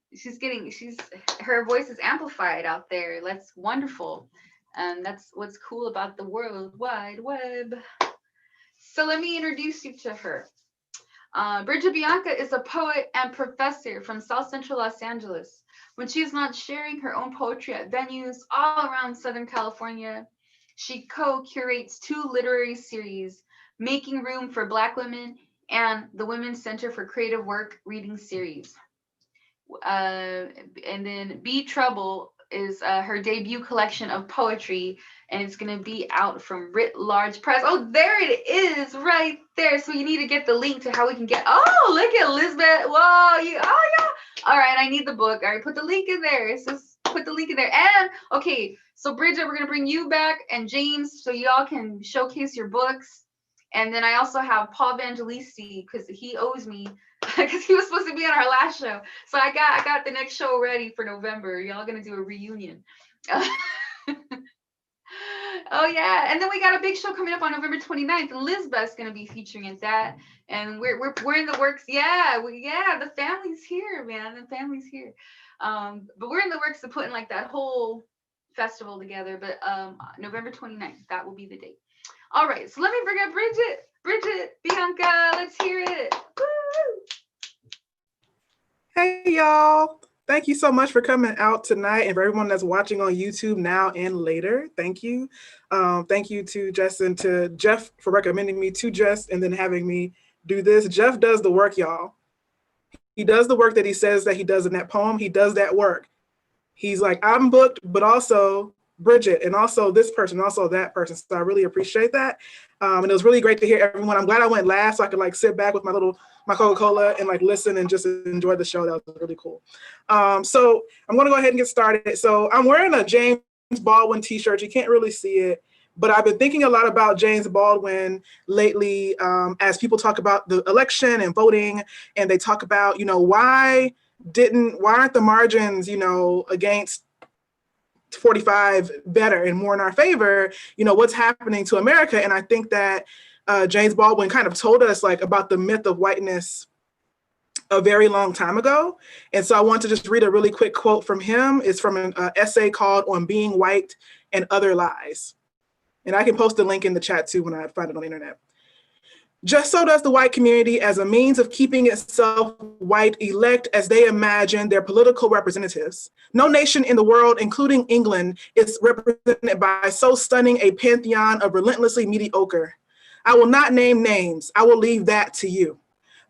Her voice is amplified out there. That's wonderful. And that's what's cool about the World Wide Web. So let me introduce you to her. Bridget Bianca is a poet and professor from South Central Los Angeles. When she is not sharing her own poetry at venues all around Southern California, she co-curates 2 literary series, Making Room for Black Women and the Women's Center for Creative Work reading series. And then Be Trouble is her debut collection of poetry, and it's going to be out from Writ Large Press. Oh, there it is right there. So you need to get the link to how we can get, oh, look at Elizabeth. Whoa, oh yeah. All right, I need the book. All right, put the link in there. It's just put the link in there. And okay, so Bridget, we're going to bring you back and James so y'all can showcase your books. And then I also have Paul Vangelisi because he owes me because he was supposed to be on our last show. So I got the next show ready for November. Y'all gonna do a reunion. Oh yeah, and then we got a big show coming up on November 29th. Elizabeth's gonna be featuring at that, and we're in the works. Yeah, the family's here, man. The family's here. But we're in the works of putting like that whole festival together. But November 29th, that will be the date. All right, so let me bring up Bridget. Bridget Bianca, let's hear it. Woo! Hey, y'all. Thank you so much for coming out tonight, and for everyone that's watching on YouTube now and later. Thank you. Thank you to Jess and to Jeff for recommending me to Jess and then having me do this. Jeff does the work, y'all. He does the work that he says that he does in that poem. He does that work. He's like, I'm booked, but also Bridget, and also this person, also that person. So I really appreciate that. And it was really great to hear everyone. I'm glad I went last so I could like sit back with my Coca-Cola and like listen and just enjoy the show. That was really cool. So I'm gonna go ahead and get started. So I'm wearing a James Baldwin t-shirt. You can't really see it, but I've been thinking a lot about James Baldwin lately as people talk about the election and voting, and they talk about, you know, why aren't the margins, you know, against 45 better and more in our favor, you know, what's happening to America. And I think that James Baldwin kind of told us like about the myth of whiteness a very long time ago. And so I want to just read a really quick quote from him. It's from an essay called On Being White and Other Lies. And I can post the link in the chat too when I find it on the internet. Just so does the white community, as a means of keeping itself white, elect as they imagine their political representatives. No nation in the world, including England, is represented by so stunning a pantheon of relentlessly mediocre. I will not name names. I will leave that to you.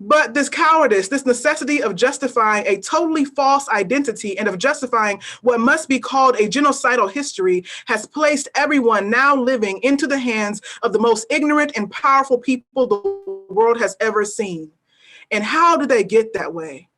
But this cowardice, this necessity of justifying a totally false identity and of justifying what must be called a genocidal history has placed everyone now living into the hands of the most ignorant and powerful people the world has ever seen. And how did they get that way?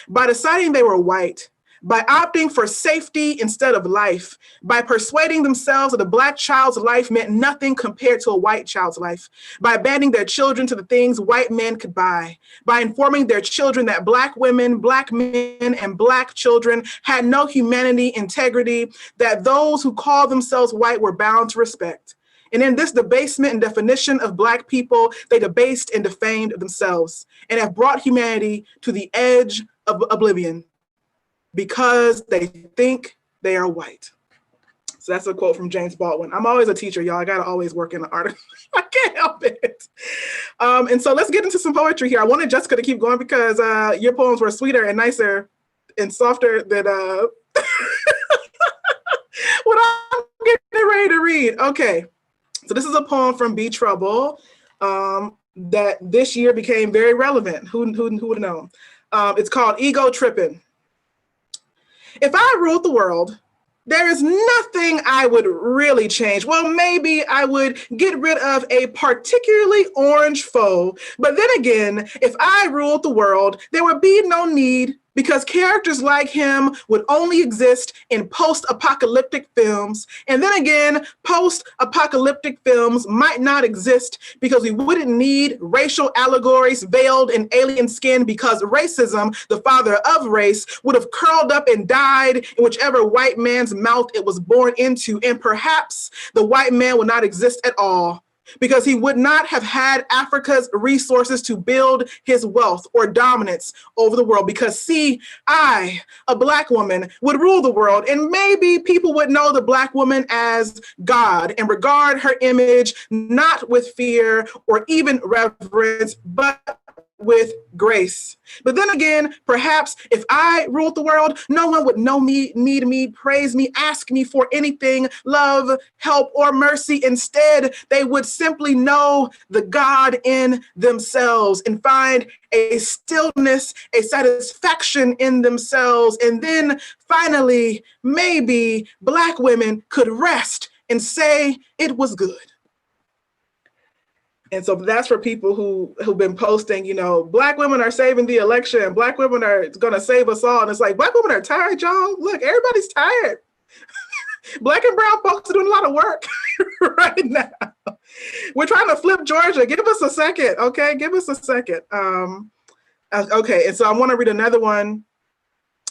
By deciding they were white, by opting for safety instead of life, by persuading themselves that a Black child's life meant nothing compared to a white child's life, by abandoning their children to the things white men could buy, by informing their children that Black women, Black men, and Black children had no humanity, integrity, that those who call themselves white were bound to respect. And in this debasement and definition of Black people, they debased and defamed themselves and have brought humanity to the edge of oblivion, because they think they are white. So that's a quote from James Baldwin. I'm always a teacher, y'all. I gotta always work in the art. I can't help it. And so let's get into some poetry here. I wanted Jessica to keep going because your poems were sweeter and nicer and softer than what I'm getting ready to read. Okay, so this is a poem from Be Trouble that this year became very relevant. Who would have known? It's called Ego Trippin'. If I ruled the world, there is nothing I would really change. Well, maybe I would get rid of a particularly orange foe. But then again, if I ruled the world, there would be no need, because characters like him would only exist in post-apocalyptic films. And then again, post-apocalyptic films might not exist because we wouldn't need racial allegories veiled in alien skin, because racism, the father of race, would have curled up and died in whichever white man's mouth it was born into. And perhaps the white man would not exist at all, because he would not have had Africa's resources to build his wealth or dominance over the world. Because see, I, a Black woman, would rule the world, and maybe people would know the Black woman as God and regard her image not with fear or even reverence, but with grace. But then again, perhaps if I ruled the world, no one would know me, need me, praise me, ask me for anything, love, help, or mercy. Instead, they would simply know the God in themselves and find a stillness, a satisfaction in themselves. And then finally, maybe Black women could rest and say it was good. And so that's for people who've been posting, you know, Black women are saving the election. Black women are going to save us all. And it's like, Black women are tired, y'all. Look, everybody's tired. Black and brown folks are doing a lot of work right now. We're trying to flip Georgia. Give us a second, okay? Give us a second. Okay, and so I want to read another one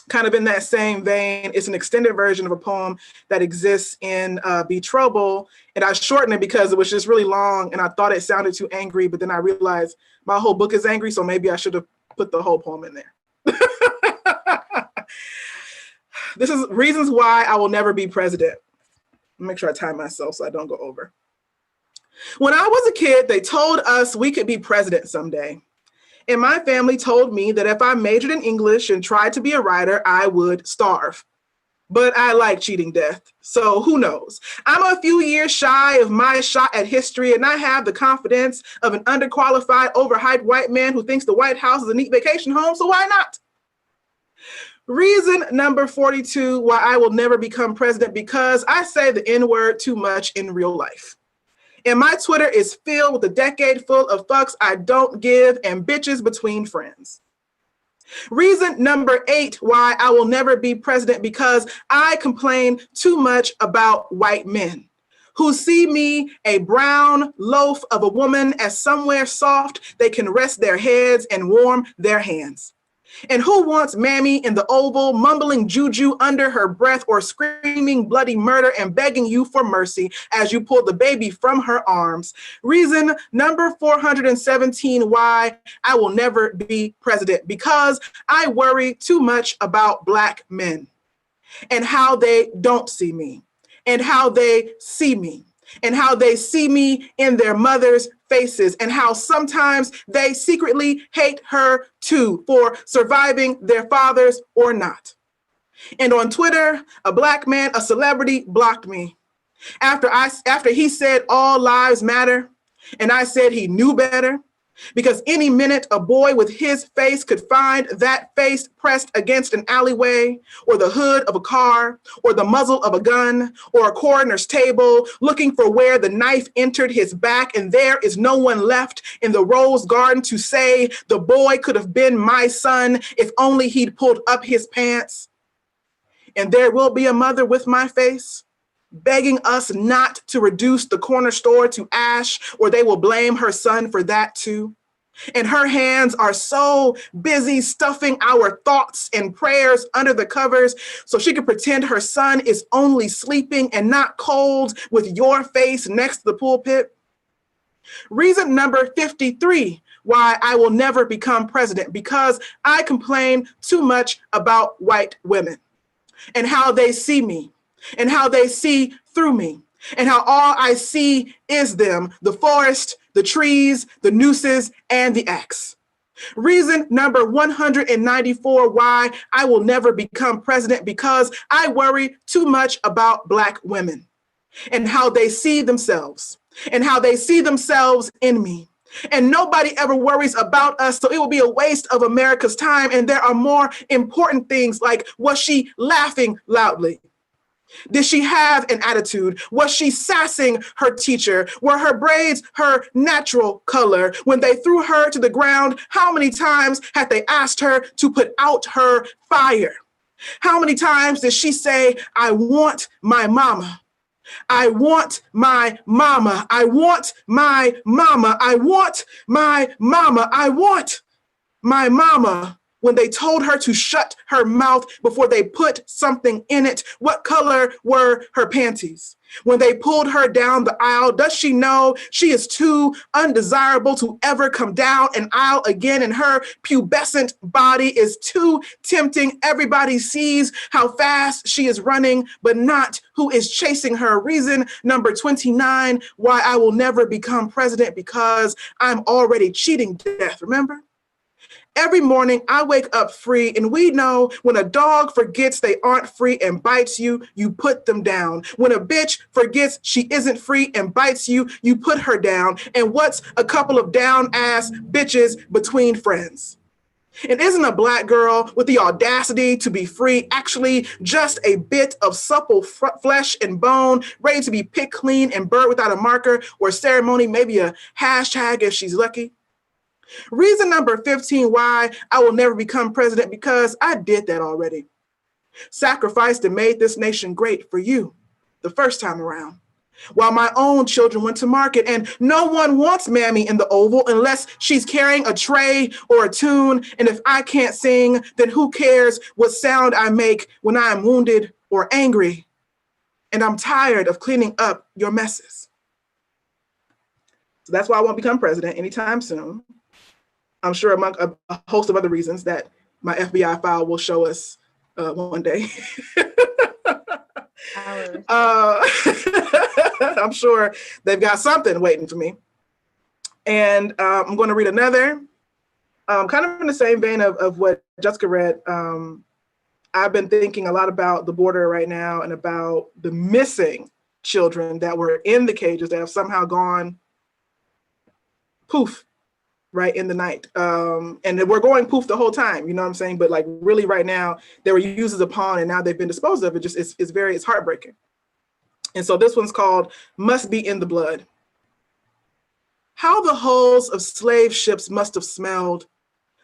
kind of in that same vein. It's an extended version of a poem that exists in Be Trouble. And I shortened it because it was just really long and I thought it sounded too angry, but then I realized my whole book is angry, so maybe I should have put the whole poem in there. This is Reasons Why I Will Never Be President. Make sure I time myself so I don't go over. When I was a kid, they told us we could be president someday. And my family told me that if I majored in English and tried to be a writer, I would starve. But I like cheating death, so who knows? I'm a few years shy of my shot at history, and I have the confidence of an underqualified, overhyped white man who thinks the White House is a neat vacation home, so why not? Reason number 42 why I will never become president: because I say the N-word too much in real life. And my Twitter is filled with a decade full of fucks I don't give and bitches between friends. Reason number 8 why I will never be president: because I complain too much about white men who see me, a brown loaf of a woman, as somewhere soft they can rest their heads and warm their hands. And who wants Mammy in the Oval, mumbling juju under her breath or screaming bloody murder and begging you for mercy as you pull the baby from her arms? Reason number 417 why I will never be president: because I worry too much about Black men and how they don't see me and how they see me and how they see me in their mothers' faces and how sometimes they secretly hate her too for surviving their fathers or not. And on Twitter, a Black man, a celebrity, blocked me after he said all lives matter, and I said he knew better. Because any minute a boy with his face could find that face pressed against an alleyway or the hood of a car or the muzzle of a gun or a coroner's table looking for where the knife entered his back, and there is no one left in the rose garden to say the boy could have been my son if only he'd pulled up his pants. And there will be a mother with my face begging us not to reduce the corner store to ash, or they will blame her son for that too. And her hands are so busy stuffing our thoughts and prayers under the covers so she can pretend her son is only sleeping and not cold with your face next to the pulpit. Reason number 53 why I will never become president: because I complain too much about white women and how they see me and how they see through me and how all I see is them, the forest, the trees, the nooses, and the axe. Reason number 194 why I will never become president: because I worry too much about Black women and how they see themselves and how they see themselves in me. And nobody ever worries about us, so it will be a waste of America's time. And there are more important things, like, was she laughing loudly? Did she have an attitude? Was she sassing her teacher? Were her braids her natural color? When they threw her to the ground, how many times had they asked her to put out her fire? How many times did she say, I want my mama? I want my mama. I want my mama. I want my mama. I want my mama. When they told her to shut her mouth before they put something in it, what color were her panties? When they pulled her down the aisle, does she know she is too undesirable to ever come down an aisle again? And her pubescent body is too tempting. Everybody sees how fast she is running, but not who is chasing her. Reason number 29 why I will never become president: because I'm already cheating death. Remember? Every morning I wake up free, and we know when a dog forgets they aren't free and bites you, you put them down. When a bitch forgets she isn't free and bites you, you put her down. And what's a couple of down ass bitches between friends? And isn't a Black girl with the audacity to be free actually just a bit of supple flesh and bone, ready to be picked clean and burned without a marker or ceremony, maybe a hashtag if she's lucky? Reason number 15 why I will never become president: because I did that already. Sacrificed and made this nation great for you the first time around, while my own children went to market. And no one wants Mammy in the Oval unless she's carrying a tray or a tune. And if I can't sing, then who cares what sound I make when I am wounded or angry? And I'm tired of cleaning up your messes. So that's why I won't become president anytime soon. I'm sure among a host of other reasons that my FBI file will show us one day. I'm sure they've got something waiting for me. And I'm going to read another, kind of in the same vein of what Jessica read. I've been thinking a lot about the border right now and about the missing children that were in the cages that have somehow gone poof right in the night. And we're going poof the whole time, you know what I'm saying? But like really right now, they were used as a pawn and now they've been disposed of. It's heartbreaking. And so this one's called Must Be in the Blood. How the hulls of slave ships must have smelled.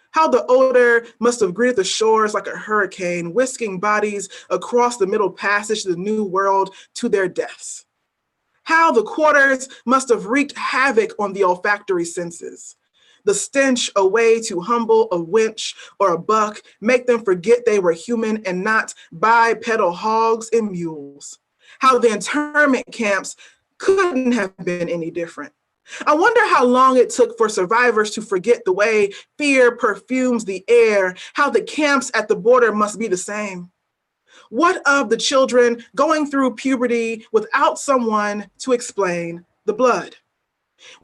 How the odor must have greeted the shores like a hurricane, whisking bodies across the middle passage to the new world to their deaths. How the quarters must have wreaked havoc on the olfactory senses. the stench a way to humble a wench or a buck, make them forget they were human and not bipedal hogs and mules. How the internment camps couldn't have been any different. I wonder how long it took for survivors to forget the way fear perfumes the air, how the camps at the border must be the same. What of the children going through puberty without someone to explain the blood?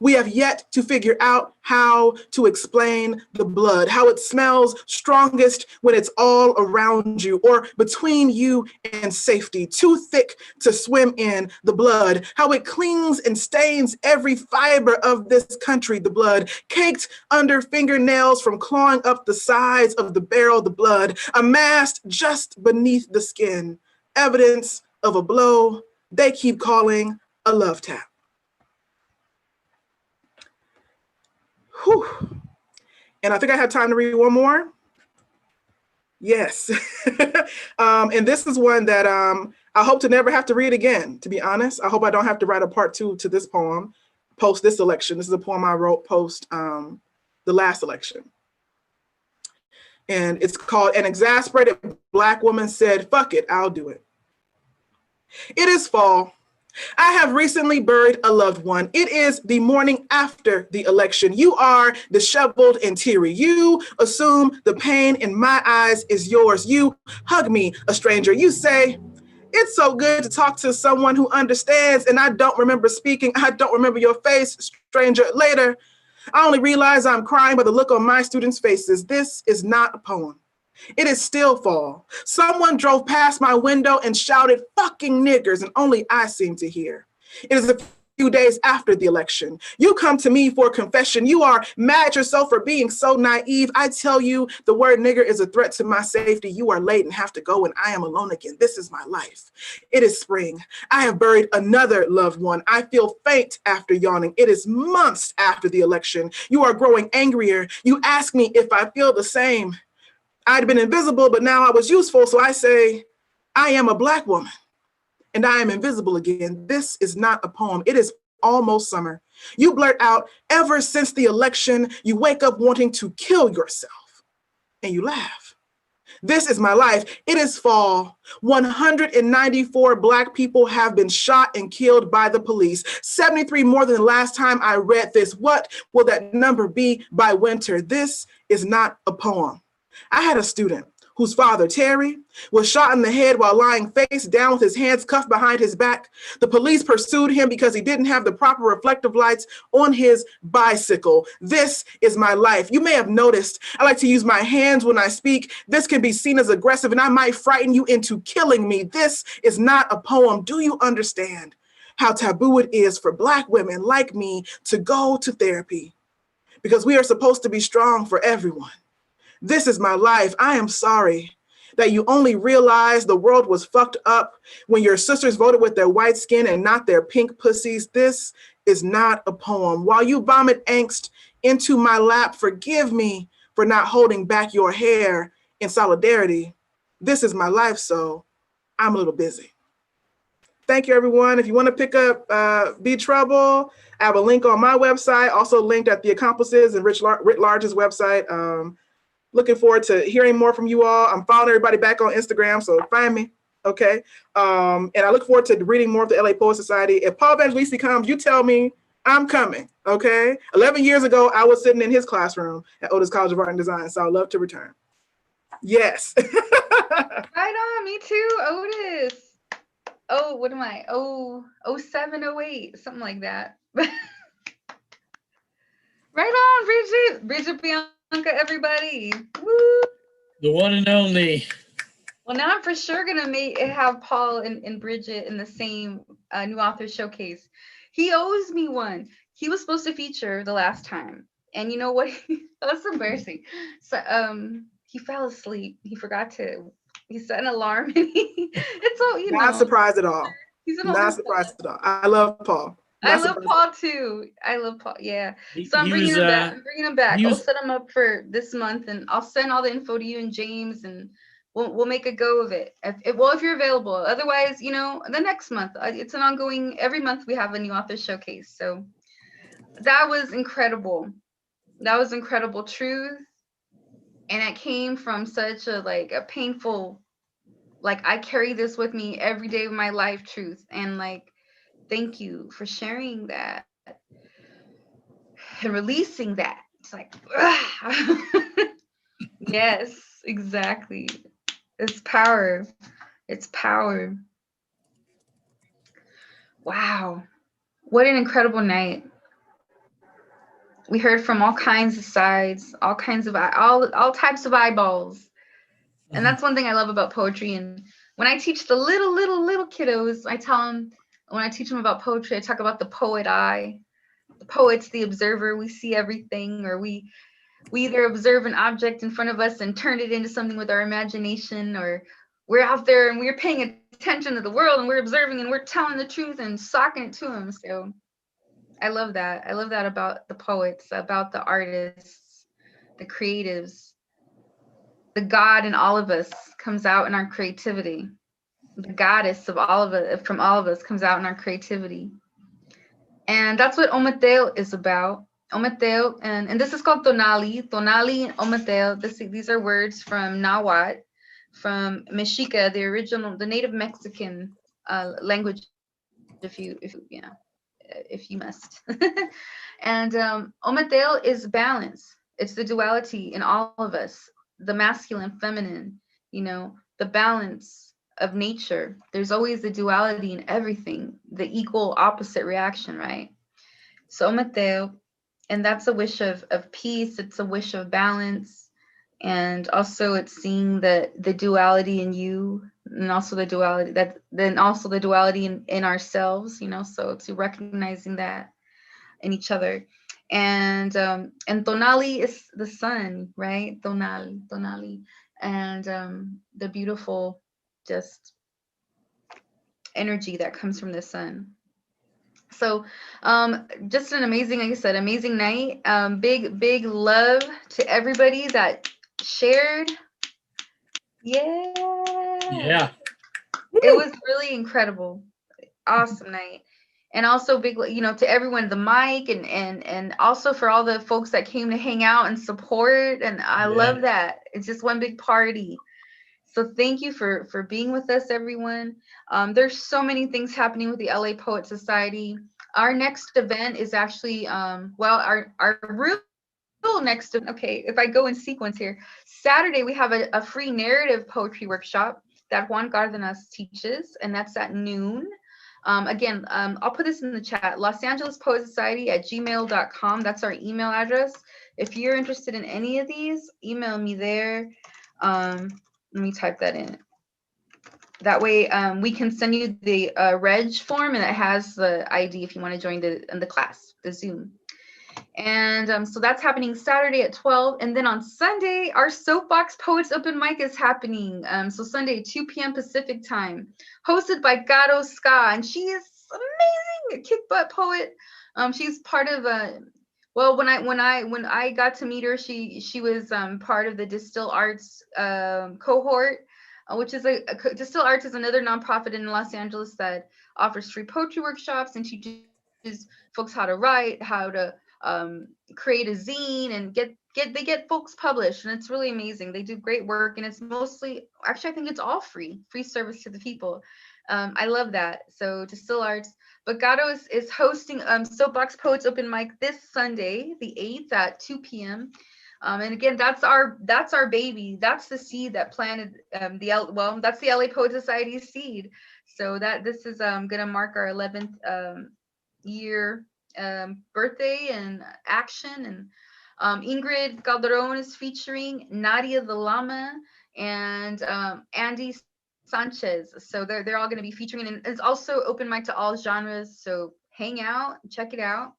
We have yet to figure out how to explain the blood, how it smells strongest when it's all around you or between you and safety, too thick to swim in the blood, how it clings and stains every fiber of this country, the blood, caked under fingernails from clawing up the sides of the barrel, the blood, amassed just beneath the skin, evidence of a blow they keep calling a love tap. Whew. And I think I have time to read one more. Yes. And this is one that I hope to never have to read again, to be honest. I hope I don't have to write a part 2 to this poem post this election. This is a poem I wrote post the last election. And it's called An Exasperated Black Woman Said, Fuck it, I'll do it. It is fall. I have recently buried a loved one. It is the morning after the election. You are disheveled and teary. You assume the pain in my eyes is yours. You hug me, a stranger. You say, it's so good to talk to someone who understands, and I don't remember speaking. I don't remember your face, stranger. Later, I only realize I'm crying by the look on my students' faces. This is not a poem. It is still fall. Someone drove past my window and shouted, fucking niggers, and only I seem to hear. It is a few days after the election. You come to me for confession. You are mad at yourself for being so naive. I tell you the word nigger is a threat to my safety. You are late and have to go, and I am alone again. This is my life. It is spring. I have buried another loved one. I feel faint after yawning. It is months after the election. You are growing angrier. You ask me if I feel the same. I'd been invisible, but now I was useful. So I say, I am a Black woman and I am invisible again. This is not a poem. It is almost summer. You blurt out, ever since the election, you wake up wanting to kill yourself and you laugh. This is my life. It is fall. 194 Black people have been shot and killed by the police. 73 more than the last time I read this. What will that number be by winter? This is not a poem. I had a student whose father, Terry, was shot in the head while lying face down with his hands cuffed behind his back. The police pursued him because he didn't have the proper reflective lights on his bicycle. This is my life. You may have noticed I like to use my hands when I speak. This can be seen as aggressive and I might frighten you into killing me. This is not a poem. Do you understand how taboo it is for Black women like me to go to therapy? Because we are supposed to be strong for everyone. This is my life. I am sorry that you only realized the world was fucked up when your sisters voted with their white skin and not their pink pussies. This is not a poem. While you vomit angst into my lap, forgive me for not holding back your hair in solidarity. This is my life, so I'm a little busy. Thank you, everyone. If you want to pick up Be Trouble, I have a link on my website, also linked at the Accomplices and Writ Large's website. Looking forward to hearing more from you all. I'm following everybody back on Instagram, so find me, okay? And I look forward to reading more of the LA Poet Society. If Paul Evangelista comes, you tell me I'm coming, okay? 11 years ago, I was sitting in his classroom at Otis College of Art and Design, so I'd love to return. Yes. Right on, me too, Otis. Oh, what am I? 07, 08, something like that. Right on, Bridget Bianca, everybody. Woo! The one and only. Well, now I'm for sure gonna have Paul and Bridget in the same new author showcase. He owes me one. He was supposed to feature the last time, and you know what? That's embarrassing. So he fell asleep. He forgot to. He set an alarm, and it's so Not surprised at all. He's not surprised at all. I love Paul. I love Paul too. I love Paul. Yeah. So I'm bringing him back. I'll set him up for this month, and I'll send all the info to you and James, and we'll make a go of it. If you're available. Otherwise, the next month. It's an ongoing. Every month we have a new author showcase. So that was incredible. That was incredible truth. And it came from such a painful, like, I carry this with me every day of my life truth. And like, thank you for sharing that and releasing that. It's like, yes, exactly. It's power. It's power. Wow. What an incredible night. We heard from all kinds of sides, all kinds of all types of eyeballs. And that's one thing I love about poetry. And when I teach the little kiddos, I tell them, when I teach them about poetry, I talk about the poet eye. The poet's the observer. We see everything, or we either observe an object in front of us and turn it into something with our imagination, or we're out there and we're paying attention to the world and we're observing and we're telling the truth and socking it to them. So I love that. I love that about the poets, about the artists, the creatives. The God in all of us comes out in our creativity. The goddess of all of it, from all of us, comes out in our creativity. And that's what Omateo is about. Omateo, and this is called Tonalli. Tonalli and Omateo, these are words from Nahuatl, from Mexica, the original, the native Mexican language, if you must. And Omateo is balance. It's the duality in all of us, the masculine, feminine, the balance of nature. There's always the duality in everything, the equal opposite reaction, right? So Omateo, and that's a wish of peace. It's a wish of balance. And also it's seeing the duality in you, and also the duality in ourselves, so to recognizing that in each other. And Tonali is the sun, right? Tonali. And the beautiful just energy that comes from the sun. So just an amazing, like I said, amazing night. Big love to everybody that shared. Yeah. Yeah. It was really incredible. Awesome night. And also big, to everyone, the mic, and also for all the folks that came to hang out and support. And I love that. It's just one big party. So thank you for being with us, everyone. There's so many things happening with the LA Poet Society. Our next event is actually, our real next, okay, if I go in sequence here, Saturday we have a free narrative poetry workshop that Juan Cardenas teaches, and that's at noon. Again, I'll put this in the chat, Los Angeles Poet Society at gmail.com. That's our email address. If you're interested in any of these, email me there. Let me type that in. That way we can send you the reg form, and it has the ID if you want to join the class, the Zoom. And so that's happening Saturday at 12. And then on Sunday, our Soapbox Poets Open Mic is happening. So Sunday, 2 p.m. Pacific time, hosted by Gato Ska. And she is amazing, a kick butt poet. She's part of when I got to meet her, she was part of the Distill Arts cohort, which is Distill Arts is another nonprofit in Los Angeles that offers free poetry workshops and teaches folks how to write, how to create a zine, and get folks published. And it's really amazing. They do great work, and it's mostly, actually I think it's all free service to the people. I love that. So Distill Arts. But Gato is hosting Soapbox Poets Open Mic this Sunday, the 8th at 2 p.m. And again, that's our baby. That's the seed that planted that's the LA Poet Society's seed. So this is gonna mark our 11th year birthday and action. And Ingrid Calderon is featuring Nadia the Llama and Andy Sanchez. So they're all going to be featuring, and it's also open mic to all genres. So hang out, check it out.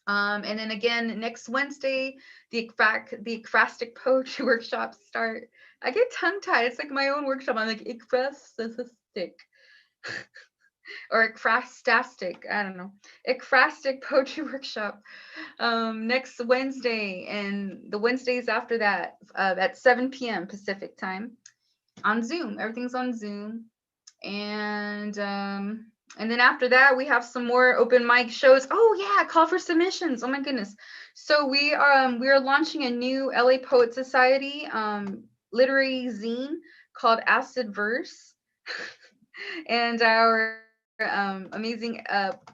And then again, next Wednesday, the ekphrastic poetry workshops start. I get tongue-tied. It's like my own workshop. I'm like, ekphrastic. Or ekphrastastic, I don't know. Ekphrastic poetry workshop next Wednesday, and the Wednesdays after that at 7 p.m. Pacific time on Zoom. Everything's on Zoom. And And then after that, we have some more open mic shows. Oh yeah, call for submissions. Oh my goodness. So we are launching a new LA Poet Society literary zine called Acid Verse. And our amazing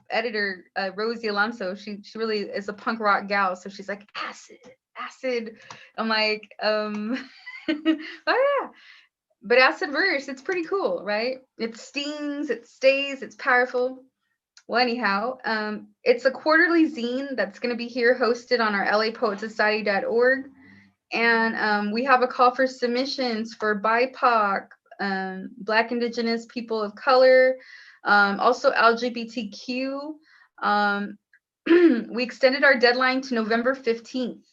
editor Rosie Alonso, she really is a punk rock gal. So she's like, acid. I'm like, oh yeah. But acid verse, it's pretty cool, right? It stings, it stays, it's powerful. Well, anyhow, it's a quarterly zine that's going to be here hosted on our lapoetsociety.org. And we have a call for submissions for BIPOC, Black, Indigenous, people of color, also LGBTQ. We extended our deadline to November 15th,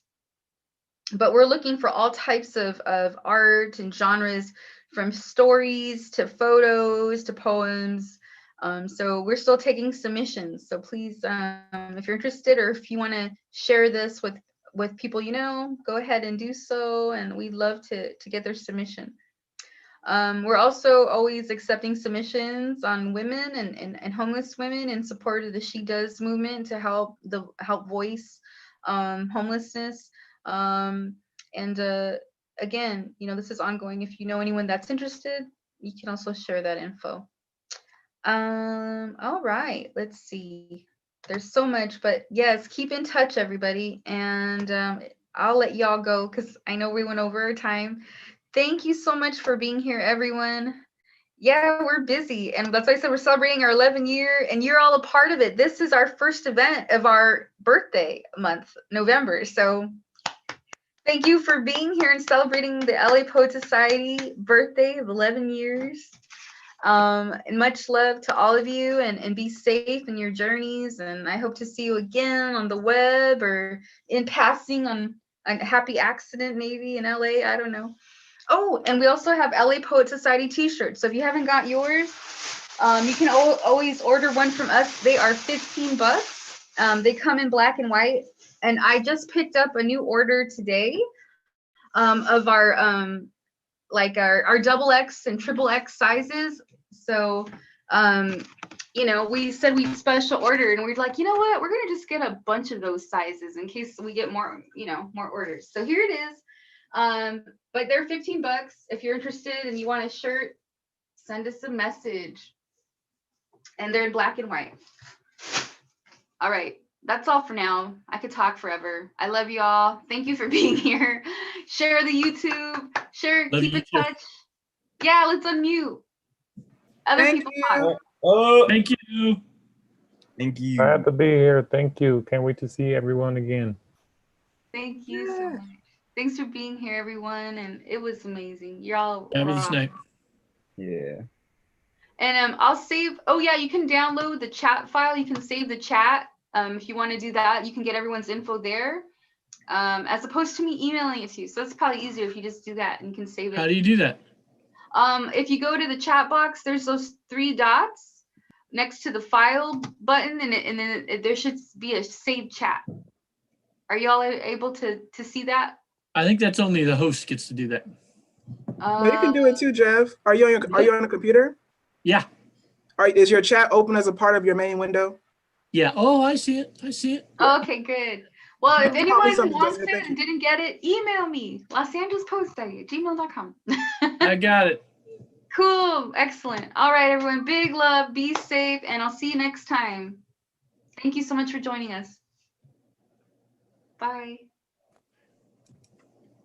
but we're looking for all types of art and genres, from stories to photos to poems. So we're still taking submissions. So please, if you're interested, or if you want to share this with people you know, go ahead and do so. And we'd love to get their submission. We're also always accepting submissions on women and homeless women in support of the She Does movement to help voice homelessness. And again, this is ongoing. If you know anyone that's interested, you can also share that info. All right, let's see. There's so much, but yes, keep in touch, everybody. And I'll let y'all go because I know we went over our time. Thank you so much for being here, everyone. Yeah, we're busy. And that's why I said we're celebrating our 11th year, and you're all a part of it. This is our first event of our birthday month, November. So thank you for being here and celebrating the LA Poet Society birthday of 11 years. And much love to all of you, and be safe in your journeys. And I hope to see you again on the web or in passing on a happy accident, maybe in LA. I don't know. Oh, and we also have LA Poet Society t-shirts. So if you haven't got yours, you can always order one from us. They are $15. They come in black and white. And I just picked up a new order today of our like our double X and triple X sizes. So we said we'd special order, and we're like, you know what, we're gonna just get a bunch of those sizes in case we get more orders. So here it is. But they're $15. If you're interested and you want a shirt, send us a message. And they're in black and white. All right, that's all for now. I could talk forever. I love you all. Thank you for being here. Share the YouTube. Share. Love keep you in too. touch. Yeah, let's unmute. Other Thank people you. talk. Oh, Thank you. thank you. Glad to be here. Thank you. Can't wait to see everyone again. Thank you so much. Thanks for being here, everyone. And it was amazing. You're all Have a rock. nice night. Yeah. And I'll save. Oh yeah, you can download the chat file. You can save the chat. If you want to do that, you can get everyone's info there, as opposed to me emailing it to you. So it's probably easier if you just do that and you can save it. How do you do that? If you go to the chat box, there's those 3 dots next to the file button, and then there should be a saved chat. Are y'all able to see that? I think that's only the host gets to do that. No, you can do it too, Jeff. Are you on a computer? Yeah. Is your chat open as a part of your main window? Yeah. Oh, I see it. I see it. Okay, good. Well, if Probably anyone something wants doesn't- it thank and you. didn't get it, email me, losangelespostsite@gmail.com. I got it. Cool. Excellent. All right, everyone. Big love. Be safe. And I'll see you next time. Thank you so much for joining us. Bye.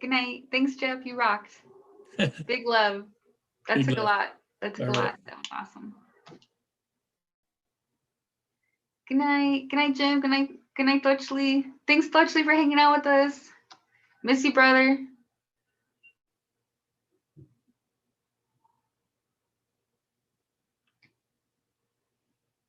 Good night. Thanks, Jeff. You rocked. Big love. That Big took a love. lot. That took All a right. lot. That was awesome. Good night. Good night, Jim. Good night. Good night, Dutchley. Thanks, Dutchley, for hanging out with us. Miss you, brother.